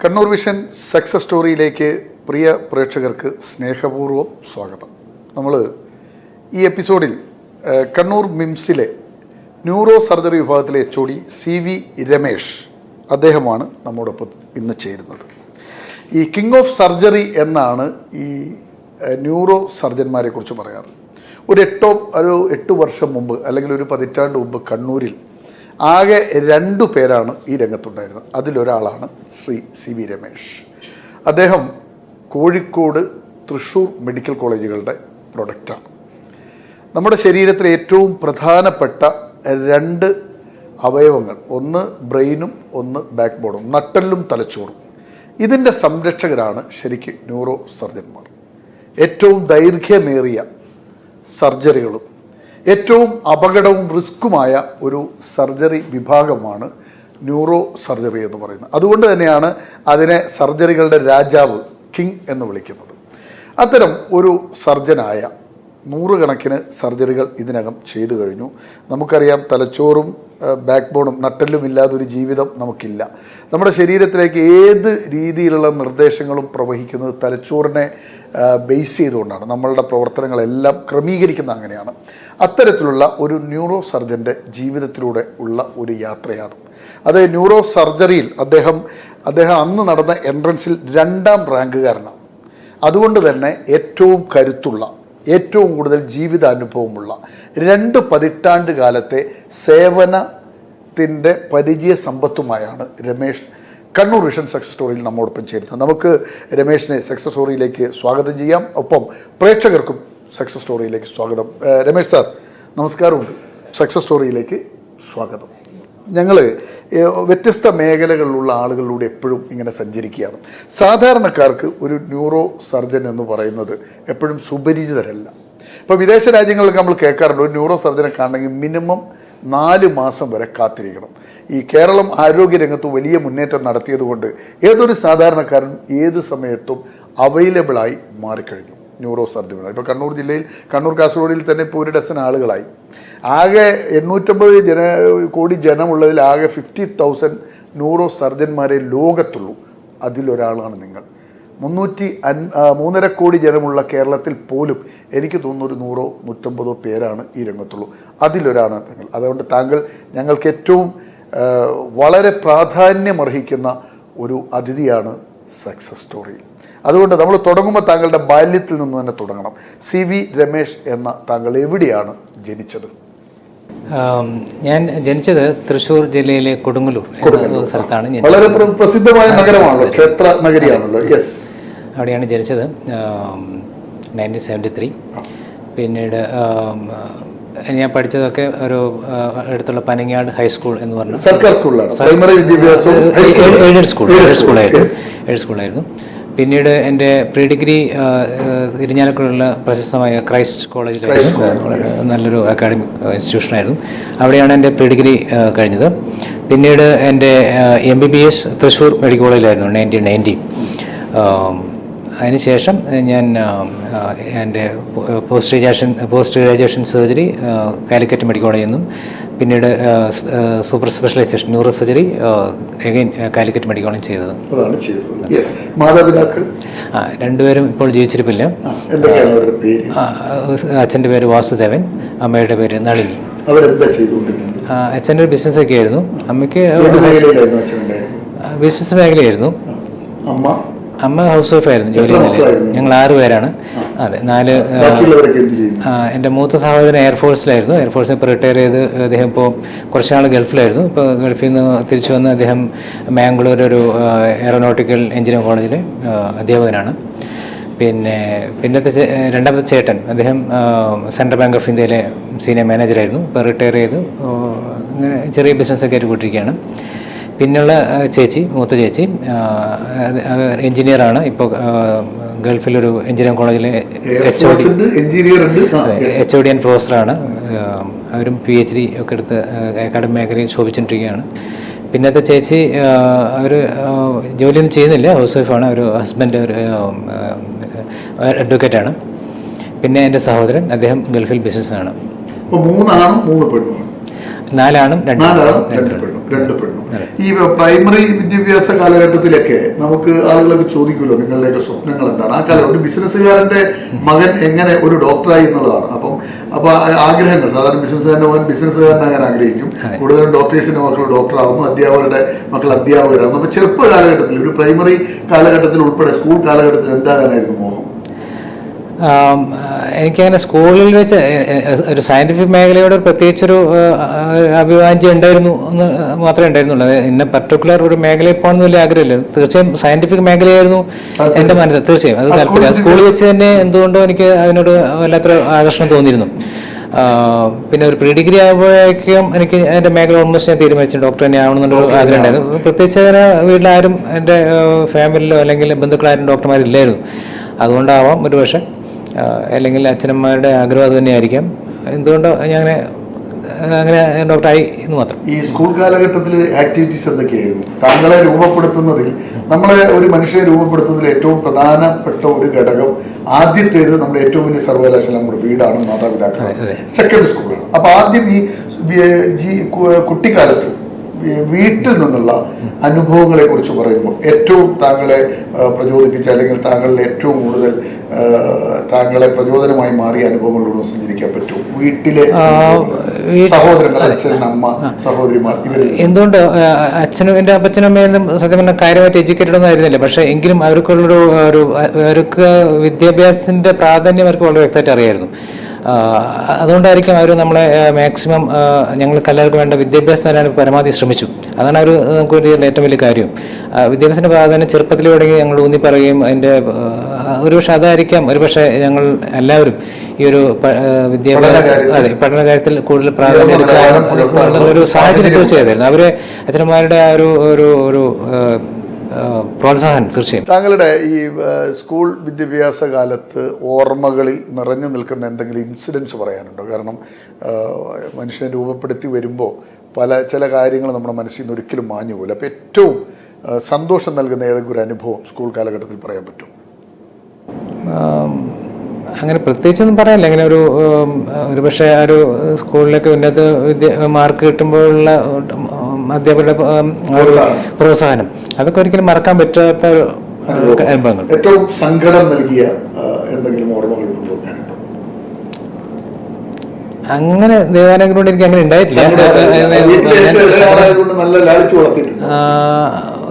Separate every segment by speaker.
Speaker 1: Kannur vision success സ്റ്റോറിയിലേക്ക് പ്രിയ പ്രേക്ഷകർക്ക് സ്നേഹപൂർവ്വം സ്വാഗതം. നമ്മൾ ഈ എപ്പിസോഡിൽ കണ്ണൂർ മിംസിലെ ന്യൂറോ സർജറി വിഭാഗത്തിലെ HOD CV രമേഷ് അദ്ദേഹമാണ് നമ്മോടൊപ്പം ഇന്ന് ചേരുന്നത്. ഈ കിങ് ഓഫ് സർജറി എന്നാണ് ഈ ന്യൂറോ സർജന്മാരെ കുറിച്ച് പറയാറ്. ഒരു 8 വർഷം മുമ്പ് അല്ലെങ്കിൽ ഒരു 10 പതിറ്റാണ്ട് മുമ്പ് കണ്ണൂരിൽ ആകെ 2 പേരാണ് ഈ രംഗത്തുണ്ടായിരുന്നത്. അതിലൊരാളാണ് ശ്രീ CV രമേഷ്. അദ്ദേഹം കോഴിക്കോട്, തൃശ്ശൂർ മെഡിക്കൽ കോളേജുകളുടെ പ്രൊഡക്റ്റാണ്. നമ്മുടെ ശരീരത്തിലെ ഏറ്റവും പ്രധാനപ്പെട്ട 2 അവയവങ്ങൾ, ഒന്ന് ബ്രെയിനും ഒന്ന് ബാക്ക് ബോണും, നട്ടെല്ലും തലച്ചോറും, ഇതിൻ്റെ സംരക്ഷകരാണ് ശരിക്കും ന്യൂറോ സർജന്മാർ. ഏറ്റവും ദൈർഘ്യമേറിയ സർജറികളും ഏറ്റവും അപകടവും റിസ്ക്കുമായ ഒരു സർജറി വിഭാഗമാണ് ന്യൂറോ സർജറി എന്ന് പറയുന്നത്. അതുകൊണ്ട് തന്നെയാണ് അതിനെ സർജറികളുടെ രാജാവ്, കിങ് എന്ന് വിളിക്കുന്നത്. അത്തരം ഒരു സർജനായ 100 കണക്കിന് സർജറികൾ ഇതിനകം ചെയ്തു കഴിഞ്ഞു. നമുക്കറിയാം, തലച്ചോറും ബാക്ക് ബോണും നട്ടെല്ലും ഇല്ലാതൊരു ജീവിതം നമുക്കില്ല. നമ്മുടെ ശരീരത്തിലേക്ക് ഏത് രീതിയിലുള്ള നിർദ്ദേശങ്ങളും പ്രവഹിക്കുന്നത് തലച്ചോറിനെ ബേസ് ചെയ്തുകൊണ്ടാണ്. നമ്മളുടെ പ്രവർത്തനങ്ങളെല്ലാം ക്രമീകരിക്കുന്ന അങ്ങനെയാണ്. അത്തരത്തിലുള്ള ഒരു ന്യൂറോ സർജൻ്റെ ജീവിതത്തിലൂടെ ഉള്ള ഒരു യാത്രയാണ് അത്. ന്യൂറോ സർജറിയിൽ അദ്ദേഹം അന്ന് നടന്ന എൻട്രൻസിൽ 2ാം റാങ്കുകാരനാണ്. അതുകൊണ്ട് തന്നെ ഏറ്റവും കരുത്തുള്ള, ഏറ്റവും കൂടുതൽ ജീവിതാനുഭവമുള്ള 2 പതിറ്റാണ്ട് കാലത്തെ സേവനത്തിൻ്റെ പരിചയ സമ്പത്തുമായാണ് രമേഷ് കണ്ണൂർ വിഷൻ സക്സസ് സ്റ്റോറിയിൽ നമ്മോടൊപ്പം ചേരുന്നത്. നമുക്ക് രമേഷിനെ സക്സസ് സ്റ്റോറിയിലേക്ക് സ്വാഗതം ചെയ്യാം. ഒപ്പം പ്രേക്ഷകർക്കും സക്സസ് സ്റ്റോറിയിലേക്ക് സ്വാഗതം. രമേഷ് സാർ, നമസ്കാരമുണ്ട്. സക്സസ് സ്റ്റോറിയിലേക്ക് സ്വാഗതം. ഞങ്ങൾ വ്യത്യസ്ത മേഖലകളിലുള്ള ആളുകളിലൂടെ എപ്പോഴും ഇങ്ങനെ സഞ്ചരിക്കുകയാണ്. സാധാരണക്കാർക്ക് ഒരു ന്യൂറോ സർജൻ എന്ന് പറയുന്നത് എപ്പോഴും സുപരിചിതരല്ല. ഇപ്പോൾ വിദേശ രാജ്യങ്ങളിലൊക്കെ നമ്മൾ കേൾക്കാറുണ്ട്, ഒരു ന്യൂറോ സർജനെ കാണണമെങ്കിൽ മിനിമം 4 മാസം വരെ കാത്തിരിക്കണം. ഈ കേരളം ആരോഗ്യരംഗത്ത് വലിയ മുന്നേറ്റം നടത്തിയതുകൊണ്ട് ഏതൊരു സാധാരണക്കാരൻ ഏത് സമയത്തും അവൈലബിളായി മാറിക്കഴിഞ്ഞു ന്യൂറോ സർജന്മാർ. ഇപ്പോൾ കണ്ണൂർ ജില്ലയിൽ, കണ്ണൂർ കാസർഗോഡിൽ തന്നെ ഇപ്പോൾ 1 ഡസൻ ആളുകളായി. ആകെ 850 കോടി ജനമുള്ളതിൽ ആകെ 50,000 ന്യൂറോ സർജന്മാരെ ലോകത്തുള്ളൂ. അതിലൊരാളാണ് നിങ്ങൾ. 3.5 കോടി ജനമുള്ള കേരളത്തിൽ പോലും എനിക്ക് തോന്നുന്നു ഒരു 100-150 പേരാണ് ഈ രംഗത്തുള്ളൂ. അതിലൊരാളാണ് താങ്കൾ. അതുകൊണ്ട് താങ്കൾ ഞങ്ങൾക്ക് ഏറ്റവും വളരെ പ്രാധാന്യമർഹിക്കുന്ന ഒരു അതിഥിയാണ് സക്സസ് സ്റ്റോറിയിൽ. അതുകൊണ്ട് നമ്മൾ തുടങ്ങുമ്പോൾ താങ്കളുടെ ബാല്യത്തിൽ നിന്ന് തന്നെ തുടങ്ങണം. CV രമേഷ് എന്ന താങ്കൾ എവിടെയാണ് ജനിച്ചത്?
Speaker 2: ഞാൻ ജനിച്ചത് തൃശ്ശൂർ ജില്ലയിലെ കൊടുങ്ങല്ലൂർ സ്ഥലത്താണ്.
Speaker 1: വളരെ പ്രസിദ്ധമായ നഗരമാണല്ലോ, ക്ഷേത്ര നഗരിയാണല്ലോ. യെസ്,
Speaker 2: അവിടെയാണ് ജനിച്ചത്. 1973. പിന്നീട് ഞാൻ പഠിച്ചതൊക്കെ ഒരു അടുത്തുള്ള പനങ്ങാട് ഹൈസ്കൂൾ എന്ന് പറഞ്ഞ സർക്കാർ സ്കൂളാണ്. എയ്ഡഡ് സ്കൂളായിരുന്നു. പിന്നീട് എൻ്റെ പ്രീ ഡിഗ്രി ഇരിഞ്ഞാലക്കുടയുള്ള പ്രശസ്തമായ ക്രൈസ്റ്റ് കോളേജിലായിരുന്നു. നല്ലൊരു അക്കാഡമിക് ഇൻസ്റ്റിറ്റ്യൂഷനായിരുന്നു. അവിടെയാണ് എൻ്റെ പ്രീ ഡിഗ്രി കഴിഞ്ഞത്. പിന്നീട് എൻ്റെ MBBS തൃശ്ശൂർ മെഡിക്കൽ കോളേജിലായിരുന്നു 1990. അതിനുശേഷം ഞാൻ എൻ്റെ post graduation surgery Calicut medical കോളേജിൽ നിന്നും, പിന്നീട് super specialisation neuro surgery again Calicut medical college ചെയ്തത്.
Speaker 1: മാതാപിതാക്കൾ
Speaker 2: 2 പേരും ഇപ്പോൾ ജീവിച്ചിരിപ്പില്ല. അച്ഛൻ്റെ പേര് വാസുദേവൻ, അമ്മയുടെ പേര് നളിനി. അച്ഛൻ്റെ ഒരു ബിസിനസ്സൊക്കെ ആയിരുന്നു. അമ്മയ്ക്ക് ബിസിനസ് മേഖലയായിരുന്നു. അമ്മ ഹൗസ് വൈഫ് ആയിരുന്നു, ജോലി ചെയ്യുന്നില്ല. ഞങ്ങൾ 6 പേരാണ്. അതെ, 4. എൻ്റെ മൂത്ത സഹോദരൻ എയർഫോഴ്സിലായിരുന്നു. എയർഫോഴ്സിൽ ഇപ്പോൾ റിട്ടയർ ചെയ്ത് അദ്ദേഹം ഇപ്പോൾ കുറച്ച് നാൾ ഗൾഫിലായിരുന്നു. ഇപ്പോൾ ഗൾഫിൽ നിന്ന് തിരിച്ചു വന്ന് അദ്ദേഹം മാംഗ്ലൂർ ഒരു എയറോനോട്ടിക്കൽ എഞ്ചിനീയറിംഗ് കോളേജിലെ അധ്യാപകനാണ്. പിന്നത്തെ 2ാമത്തെ ചേട്ടൻ, അദ്ദേഹം സെൻട്രൽ ബാങ്ക് ഓഫ് ഇന്ത്യയിലെ സീനിയർ മാനേജറായിരുന്നു. ഇപ്പോൾ റിട്ടയർ ചെയ്ത് അങ്ങനെ ചെറിയ ബിസിനസ്സൊക്കെ ആയിട്ട് കൂട്ടിയിരിക്കുകയാണ്. പിന്നുള്ള ചേച്ചി, മൂത്ത ചേച്ചി എഞ്ചിനീയറാണ്. ഇപ്പോൾ ഗൾഫിലൊരു എഞ്ചിനീയറിംഗ് കോളേജിലെ HOD ആൻഡ് പ്രൊഫസറാണ്. അവരും PhD ഒക്കെ എടുത്ത് അക്കാഡമിക് മേഖലയിൽ ശോഭിച്ചുകൊണ്ടിരിക്കുകയാണ്. പിന്നത്തെ ചേച്ചി അവർ ജോലിയൊന്നും ചെയ്യുന്നില്ല, ഹൗസ് വൈഫാണ്. ഒരു ഹസ്ബൻഡ് ഒരു അഡ്വക്കേറ്റാണ്. പിന്നെ എൻ്റെ സഹോദരൻ, അദ്ദേഹം ഗൾഫിൽ ബിസിനസ്സാണ്.
Speaker 1: 4 ആണും 2 പെണ്ണും. രണ്ട് പെണ്ണും. ഈ പ്രൈമറി വിദ്യാഭ്യാസ കാലഘട്ടത്തിലൊക്കെ നമുക്ക് ആളുകളൊക്കെ ചോദിക്കുമല്ലോ നിങ്ങളുടെയൊക്കെ സ്വപ്നങ്ങൾ എന്താണ്. ആ കാലഘട്ടം ബിസിനസ്സുകാരന്റെ മകൻ എങ്ങനെ ഒരു ഡോക്ടറായി എന്നുള്ളതാണ്. അപ്പൊ ആഗ്രഹങ്ങൾ സാധാരണ ബിസിനസ്സുകാരന്റെ മകൻ ബിസിനസ്സുകാരനാകാൻ ആഗ്രഹിക്കും. കൂടുതലും ഡോക്ടേഴ്സിന്റെ മക്കൾ ഡോക്ടറാകുന്നു, അധ്യാപകരുടെ മക്കൾ അധ്യാപകരാകുന്നു. അപ്പൊ ചെറുപ്പ കാലഘട്ടത്തിൽ ഒരു പ്രൈമറി കാലഘട്ടത്തിൽ ഉൾപ്പെടെ സ്കൂൾ കാലഘട്ടത്തിൽ എന്താകാനായിരുന്നു മോഹം?
Speaker 2: എനിക്കങ്ങനെ സ്കൂളിൽ വെച്ച് ഒരു സയന്റിഫിക് മേഖലയോട് പ്രത്യേകിച്ചൊരു അഭിവാഞ്യം ഉണ്ടായിരുന്നു എന്ന് മാത്രമേ ഉണ്ടായിരുന്നുള്ളൂ. ഇന്ന പർട്ടിക്കുലർ ഒരു മേഖലയിൽ പോകണമെന്ന് വലിയ ആഗ്രഹമില്ല. തീർച്ചയായും സയന്റിഫിക് മേഖലയായിരുന്നു എൻ്റെ മനസ്സിൽ. തീർച്ചയായും അത് താല്പര്യം. സ്കൂളിൽ വെച്ച് തന്നെ എന്തുകൊണ്ടോ എനിക്ക് അതിനോട് വല്ലാത്തൊരു ആകർഷണം തോന്നിയിരുന്നു. പിന്നെ ഒരു പ്രീ ഡിഗ്രി ആകുമ്പോഴേക്കും എനിക്ക് എൻ്റെ മേഖല ഓൾമോസ്റ്റ് ഞാൻ തീരുമാനിച്ചു ഡോക്ടർ തന്നെ ആവണമെന്നൊരു ആഗ്രഹം ഉണ്ടായിരുന്നു. പ്രത്യേകിച്ച് അങ്ങനെ വീട്ടിലാരും എൻ്റെ ഫാമിലിയിലോ അല്ലെങ്കിൽ ബന്ധുക്കളാരും ഡോക്ടർമാരില്ലായിരുന്നു. അതുകൊണ്ടാവാം ഒരു പക്ഷേ, അല്ലെങ്കിൽ അച്ഛനമ്മമാരുടെ ആഗ്രഹം അത് തന്നെയായിരിക്കാം. എന്തുകൊണ്ടോ ഞാൻ അങ്ങനെ ഡോക്ടറായി എന്ന് മാത്രം.
Speaker 1: ഈ സ്കൂൾ കാലഘട്ടത്തിൽ ആക്ടിവിറ്റീസ് എന്തൊക്കെയായിരുന്നു താങ്കളെ രൂപപ്പെടുത്തുന്നതിൽ? നമ്മളെ ഒരു മനുഷ്യനെ രൂപപ്പെടുത്തുന്നതിൽ ഏറ്റവും പ്രധാനപ്പെട്ട ഒരു ഘടകം ആദ്യത്തേത് നമ്മുടെ ഏറ്റവും വലിയ സർവകലാശാല നമ്മുടെ വീടാണ്, മാതാപിതാക്കളാണ്, സെക്കൻഡ് സ്കൂളാണ്. അപ്പൊ ആദ്യം ഈ കുട്ടിക്കാലത്ത് വീട്ടിൽ നിന്നുള്ള അനുഭവങ്ങളെ കുറിച്ച് പറയുമ്പോൾ ഏറ്റവും താങ്കളെ പ്രചോദിപ്പിച്ച അല്ലെങ്കിൽ താങ്കളിൽ ഏറ്റവും കൂടുതൽ താങ്കളെ പ്രചോദനമായി മാറിയ അനുഭവങ്ങളിലൂടെ സഞ്ചരിക്കാൻ പറ്റും? വീട്ടിലെ സഹോദരങ്ങൾ, അച്ഛൻ, അമ്മ, സഹോദരിമാർ, ഇവര്
Speaker 2: എന്തുകൊണ്ട് അച്ഛനും എൻ്റെ അപ്പച്ചനും അമ്മയൊന്നും സത്യം പറഞ്ഞാൽ കാര്യമായിട്ട് എഡ്യൂക്കേറ്റഡ് ഒന്നും ആയിരുന്നില്ല. പക്ഷെ എങ്കിലും അവർക്ക് വിദ്യാഭ്യാസത്തിന്റെ പ്രാധാന്യം അവർക്ക് വളരെ വ്യക്തമായിട്ട് അറിയായിരുന്നു. അതുകൊണ്ടായിരിക്കും അവർ നമ്മളെ മാക്സിമം ഞങ്ങൾക്ക് എല്ലാവർക്കും വേണ്ട വിദ്യാഭ്യാസം തരാൻ പരമാവധി ശ്രമിച്ചു. അതാണ് അവർ നമുക്ക് ഏറ്റവും വലിയ കാര്യം. വിദ്യാഭ്യാസത്തിന്റെ പ്രാധാന്യം ചെറുപ്പത്തിൽ തുടങ്ങി ഞങ്ങൾ ഊന്നി പറയുകയും അതിൻ്റെ ഒരുപക്ഷെ അതായിരിക്കാം ഒരുപക്ഷെ ഞങ്ങൾ എല്ലാവരും ഈ ഒരു പഠന കാര്യത്തിൽ കൂടുതൽ പ്രാധാന്യം എടുക്കാനും ഒരു സാഹചര്യം തീർച്ചയായിരുന്നു. അവര് അച്ഛനന്മാരുടെ ആ ഒരു പ്രോത്സാഹനം തീർച്ചയായും.
Speaker 1: താങ്കളുടെ ഈ സ്കൂൾ വിദ്യാഭ്യാസ കാലത്ത് ഓർമ്മകളിൽ നിറഞ്ഞു നിൽക്കുന്ന എന്തെങ്കിലും ഇൻസിഡൻസ് പറയാനുണ്ടോ? കാരണം മനുഷ്യനെ രൂപപ്പെടുത്തി വരുമ്പോൾ ചില കാര്യങ്ങൾ നമ്മുടെ മനസ്സിൽ നിന്ന് ഒരിക്കലും മാഞ്ഞു പോകില്ല. അപ്പോൾ ഏറ്റവും സന്തോഷം നൽകുന്ന ഏതെങ്കിലും ഒരു അനുഭവം സ്കൂൾ കാലഘട്ടത്തിൽ പറയാൻ പറ്റും?
Speaker 2: അങ്ങനെ പ്രത്യേകിച്ചൊന്നും പറയാനില്ല. അങ്ങനെ ഒരു പക്ഷേ ആ ഒരു സ്കൂളിലൊക്കെ ഉന്നത മാർക്ക് കിട്ടുമ്പോഴുള്ള അധ്യാപകരുടെ പ്രോത്സാഹനം അതൊക്കെ ഒരിക്കലും മറക്കാൻ പറ്റാത്ത അനുഭവങ്ങൾ.
Speaker 1: ഏറ്റവും സങ്കടം നൽകിയ എന്തെങ്കിലും ഓർമ്മകൾ?
Speaker 2: അങ്ങനെ ദേവാലയം കൊണ്ട് എനിക്ക് അങ്ങനെ ഉണ്ടായിട്ടില്ല.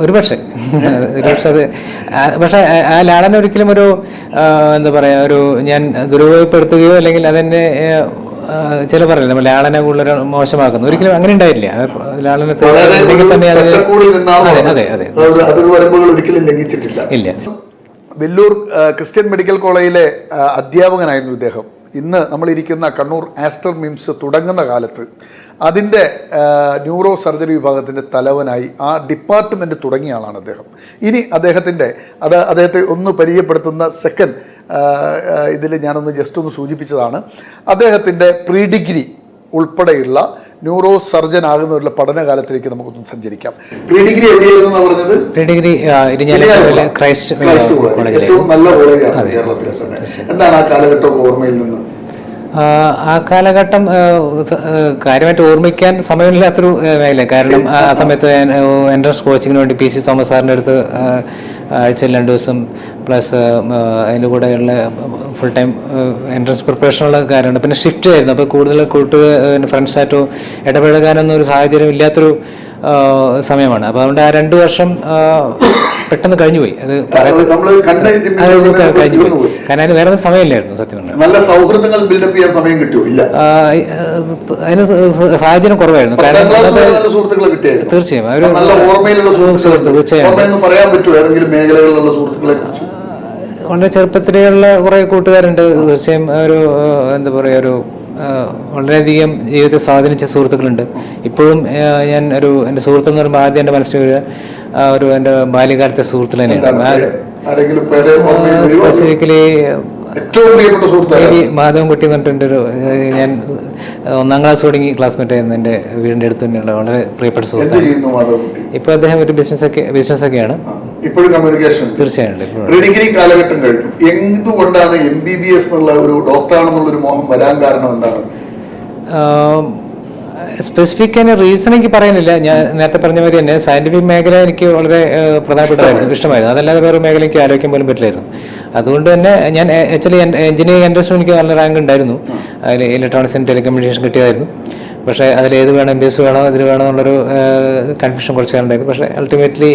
Speaker 2: ഒരു പക്ഷേ അത് പക്ഷെ ആ ലാളന ഒരിക്കലും ഒരു എന്താ പറയാ ഞാൻ ദുരുപയോഗപ്പെടുത്തുകയോ അല്ലെങ്കിൽ അതെന്നെ ചില പറയില്ല നമ്മൾ ലാളനെ കൂടുതൽ മോശമാക്കുന്നു, ഒരിക്കലും അങ്ങനെ ഉണ്ടായില്ല. ലാളനത്തെ തന്നെ ഇല്ല.
Speaker 1: വെല്ലൂർ ക്രിസ്ത്യൻ മെഡിക്കൽ കോളേജിലെ അധ്യാപകനായിരുന്നു ഇദ്ദേഹം. ഇന്ന് നമ്മളിരിക്കുന്ന കണ്ണൂർ ആസ്റ്റർ മിംസ് തുടങ്ങുന്ന കാലത്ത് അതിൻ്റെ ന്യൂറോ സർജറി വിഭാഗത്തിൻ്റെ തലവനായി ആ ഡിപ്പാർട്ട്മെൻറ്റ് തുടങ്ങിയ ആളാണ് അദ്ദേഹം. ഇനി അദ്ദേഹത്തെ ഒന്ന് പരിചയപ്പെടുത്തുന്ന സെക്കൻഡ് ഇതിൽ ഞാനൊന്ന് ജസ്റ്റ് ഒന്ന് സൂചിപ്പിച്ചതാണ്. അദ്ദേഹത്തിൻ്റെ പ്രീ ഡിഗ്രി ഉൾപ്പെടെയുള്ള ന്യൂറോ സർജൻ ആകുന്നവരുടെ പഠനകാലത്തിലേക്ക് നമുക്കൊന്ന് സഞ്ചരിക്കാം. പ്രീ ഡിഗ്രി എവിടെയായിരുന്നു പറഞ്ഞത്?
Speaker 2: പ്രീ ഡിഗ്രി ക്രൈസ്റ്റ്
Speaker 1: ഏറ്റവും നല്ല കോളേജാണ് കേരളത്തിലെ. എന്താണ് ആ കാലഘട്ടം ഓർമ്മയിൽ നിന്ന്?
Speaker 2: ആ കാലഘട്ടം കാര്യമായിട്ട് ഓർമ്മിക്കാൻ സമയമില്ലാത്തൊരു മേഖല. കാരണം ആ സമയത്ത് എൻട്രൻസ് കോച്ചിങ്ങിന് വേണ്ടി PC തോമസ് സാറിൻ്റെ അടുത്ത് ആഴ്ചയിൽ 2 ദിവസം പ്ലസ് അതിൻ്റെ കൂടെയുള്ള ഫുൾ ടൈം എൻട്രൻസ് പ്രിപ്പറേഷനുള്ള കാര്യമുണ്ട്. പിന്നെ ഷിഫ്റ്റ് ആയിരുന്നു. അപ്പോൾ കൂടുതൽ ഫ്രണ്ട്സായിട്ട് ഇടപഴകാനൊന്നും ഒരു സാഹചര്യം ഇല്ലാത്തൊരു സമയമാണ്. അപ്പോൾ അതുകൊണ്ട് ആ 2 വർഷം പെട്ടെന്ന് കഴിഞ്ഞുപോയി. അത് കഴിഞ്ഞുപോയി. കാരണം അതിന് വേറെ സമയമില്ലായിരുന്നു സത്യം പറഞ്ഞാൽ.
Speaker 1: നല്ല സൗഹൃദങ്ങൾ ബിൽഡപ്പ് ചെയ്യാൻ സമയം കിട്ടിയില്ല.
Speaker 2: അതിന് സാഹചര്യം കുറവായിരുന്നു. കാരണം തീർച്ചയായും വളരെ ചെറുപ്പത്തിലുള്ള കുറെ കൂട്ടുകാരുണ്ട്. തീർച്ചയായും എന്താ പറയുക വളരെയധികം ജീവിതത്തെ സ്വാധീനിച്ച സുഹൃത്തുക്കളുണ്ട്. ഇപ്പോഴും ഞാൻ എൻ്റെ സുഹൃത്തെന്ന് പറയുമ്പോൾ ആദ്യം എൻ്റെ മനസ്സിൽ എൻ്റെ ബാല്യകാലത്തെ സുഹൃത്തുക്കൾ തന്നെയാണ്. സ്പെസിഫിക്കലി മാധവൻകുട്ടി എന്ന് പറഞ്ഞിട്ടുണ്ട്. ഞാൻ 1ാം ക്ലാസ് തുടങ്ങി ക്ലാസ്മേറ്റ് ആയിരുന്നു. എൻ്റെ വീടിൻ്റെ അടുത്ത് തന്നെയുള്ള വളരെ പ്രിയപ്പെട്ട സുഹൃത്താണ്. ഇപ്പൊ അദ്ദേഹം ഒരു ബിസിനസ്സൊക്കെയാണ്. തീർച്ചയായും
Speaker 1: ഡിഗ്രി കാലഘട്ടം കഴിഞ്ഞു. എന്തുകൊണ്ടാണ് MBBS എന്നുള്ള ഒരു ഡോക്ടറാണെന്നുള്ളൊരു മോഹം വരാൻ കാരണം എന്താണ്?
Speaker 2: സ്പെസിഫിക് റീസൺ എനിക്ക് പറയുന്നില്ല. ഞാൻ നേരത്തെ പറഞ്ഞ മാതിരി തന്നെ സയന്റിഫിക് മേഖല എനിക്ക് വളരെ പ്രധാനപ്പെട്ടതായിരുന്നു, ഇഷ്ടമായിരുന്നു. അതല്ലാതെ വേറെ മേഖല എനിക്ക് ആലോചിക്കാൻ പോലും പറ്റില്ലായിരുന്നു. അതുകൊണ്ട് തന്നെ ഞാൻ ആക്ച്വലി എഞ്ചിനീയറിംഗ് എൻട്രൻസിനും എനിക്ക് നല്ല റാങ്ക് ഉണ്ടായിരുന്നു. അതിൽ ഇലക്ട്രോണിക്സ് ആൻഡ് ടെലികമ്മ്യൂണിക്കേഷൻ കിട്ടിയതായിരുന്നു. പക്ഷേ അതിലേത് വേണം, MBS വേണോ ഇതിൽ വേണോ എന്നുള്ളൊരു കൺഫ്യൂഷൻ കുറച്ച് ഉണ്ടായിരുന്നു. പക്ഷേ അൾട്ടിമേറ്റ്ലി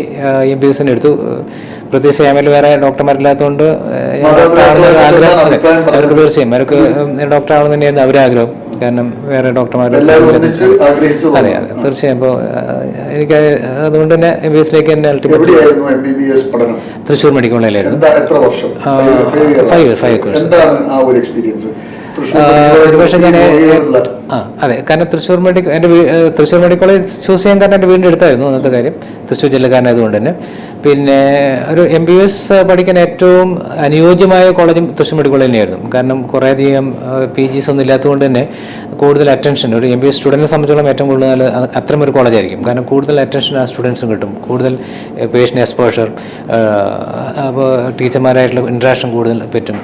Speaker 2: MBS എടുത്തു. പ്രത്യേകിച്ച് ഫാമിലി വേറെ ഡോക്ടർമാരില്ലാത്തതുകൊണ്ട് ആഗ്രഹം, അവർക്ക് തീർച്ചയായും അവർക്ക് ഡോക്ടർ ആവണം തന്നെയായിരുന്നു അവരാഗ്രഹം. കാരണം വേറെ ഡോക്ടർമാർ, അതെ അതെ തീർച്ചയായും. അപ്പോൾ എനിക്ക് അതുകൊണ്ട് തന്നെ MBSലേക്ക് തന്നെ അൾട്ടിമേറ്റ്ലി തൃശ്ശൂർ മെഡിക്കൽ കോളേജിലായിരുന്നു. 5 ഇയേഴ്സ്. ഒരുപക്ഷെ ഞാൻ അതെ, കാരണം തൃശ്ശൂർ മെഡിക്കൽ കോളേജ് ചൂസ് ചെയ്യാൻ കാരണം എൻ്റെ വീടിൻ്റെ അടുത്തായിരുന്നു അന്നത്തെ കാര്യം, തൃശ്ശൂർ ജില്ലക്കാരനായതുകൊണ്ട് തന്നെ. പിന്നെ ഒരു MBBS പഠിക്കാൻ ഏറ്റവും അനുയോജ്യമായ കോളേജും തൃശ്ശൂർ മെഡിക്കൽ കോളേജ് തന്നെയായിരുന്നു. കാരണം കുറേയധികം PGs ഒന്നും ഇല്ലാത്തതുകൊണ്ട് തന്നെ കൂടുതൽ അറ്റൻഷൻ ഒരു MBBS സ്റ്റുഡൻറ്റിനെ സംബന്ധിച്ചോളം ഏറ്റവും കൂടുതൽ അത്തരം ഒരു കോളേജായിരിക്കും. കാരണം കൂടുതൽ അറ്റൻഷൻ ആ സ്റ്റുഡൻസിനും കിട്ടും, കൂടുതൽ പേഷ്യൻ്റ് എക്സ്പോഷർ, അപ്പോൾ ടീച്ചർമാരായിട്ടുള്ള ഇൻട്രാക്ഷൻ കൂടുതൽ പറ്റും.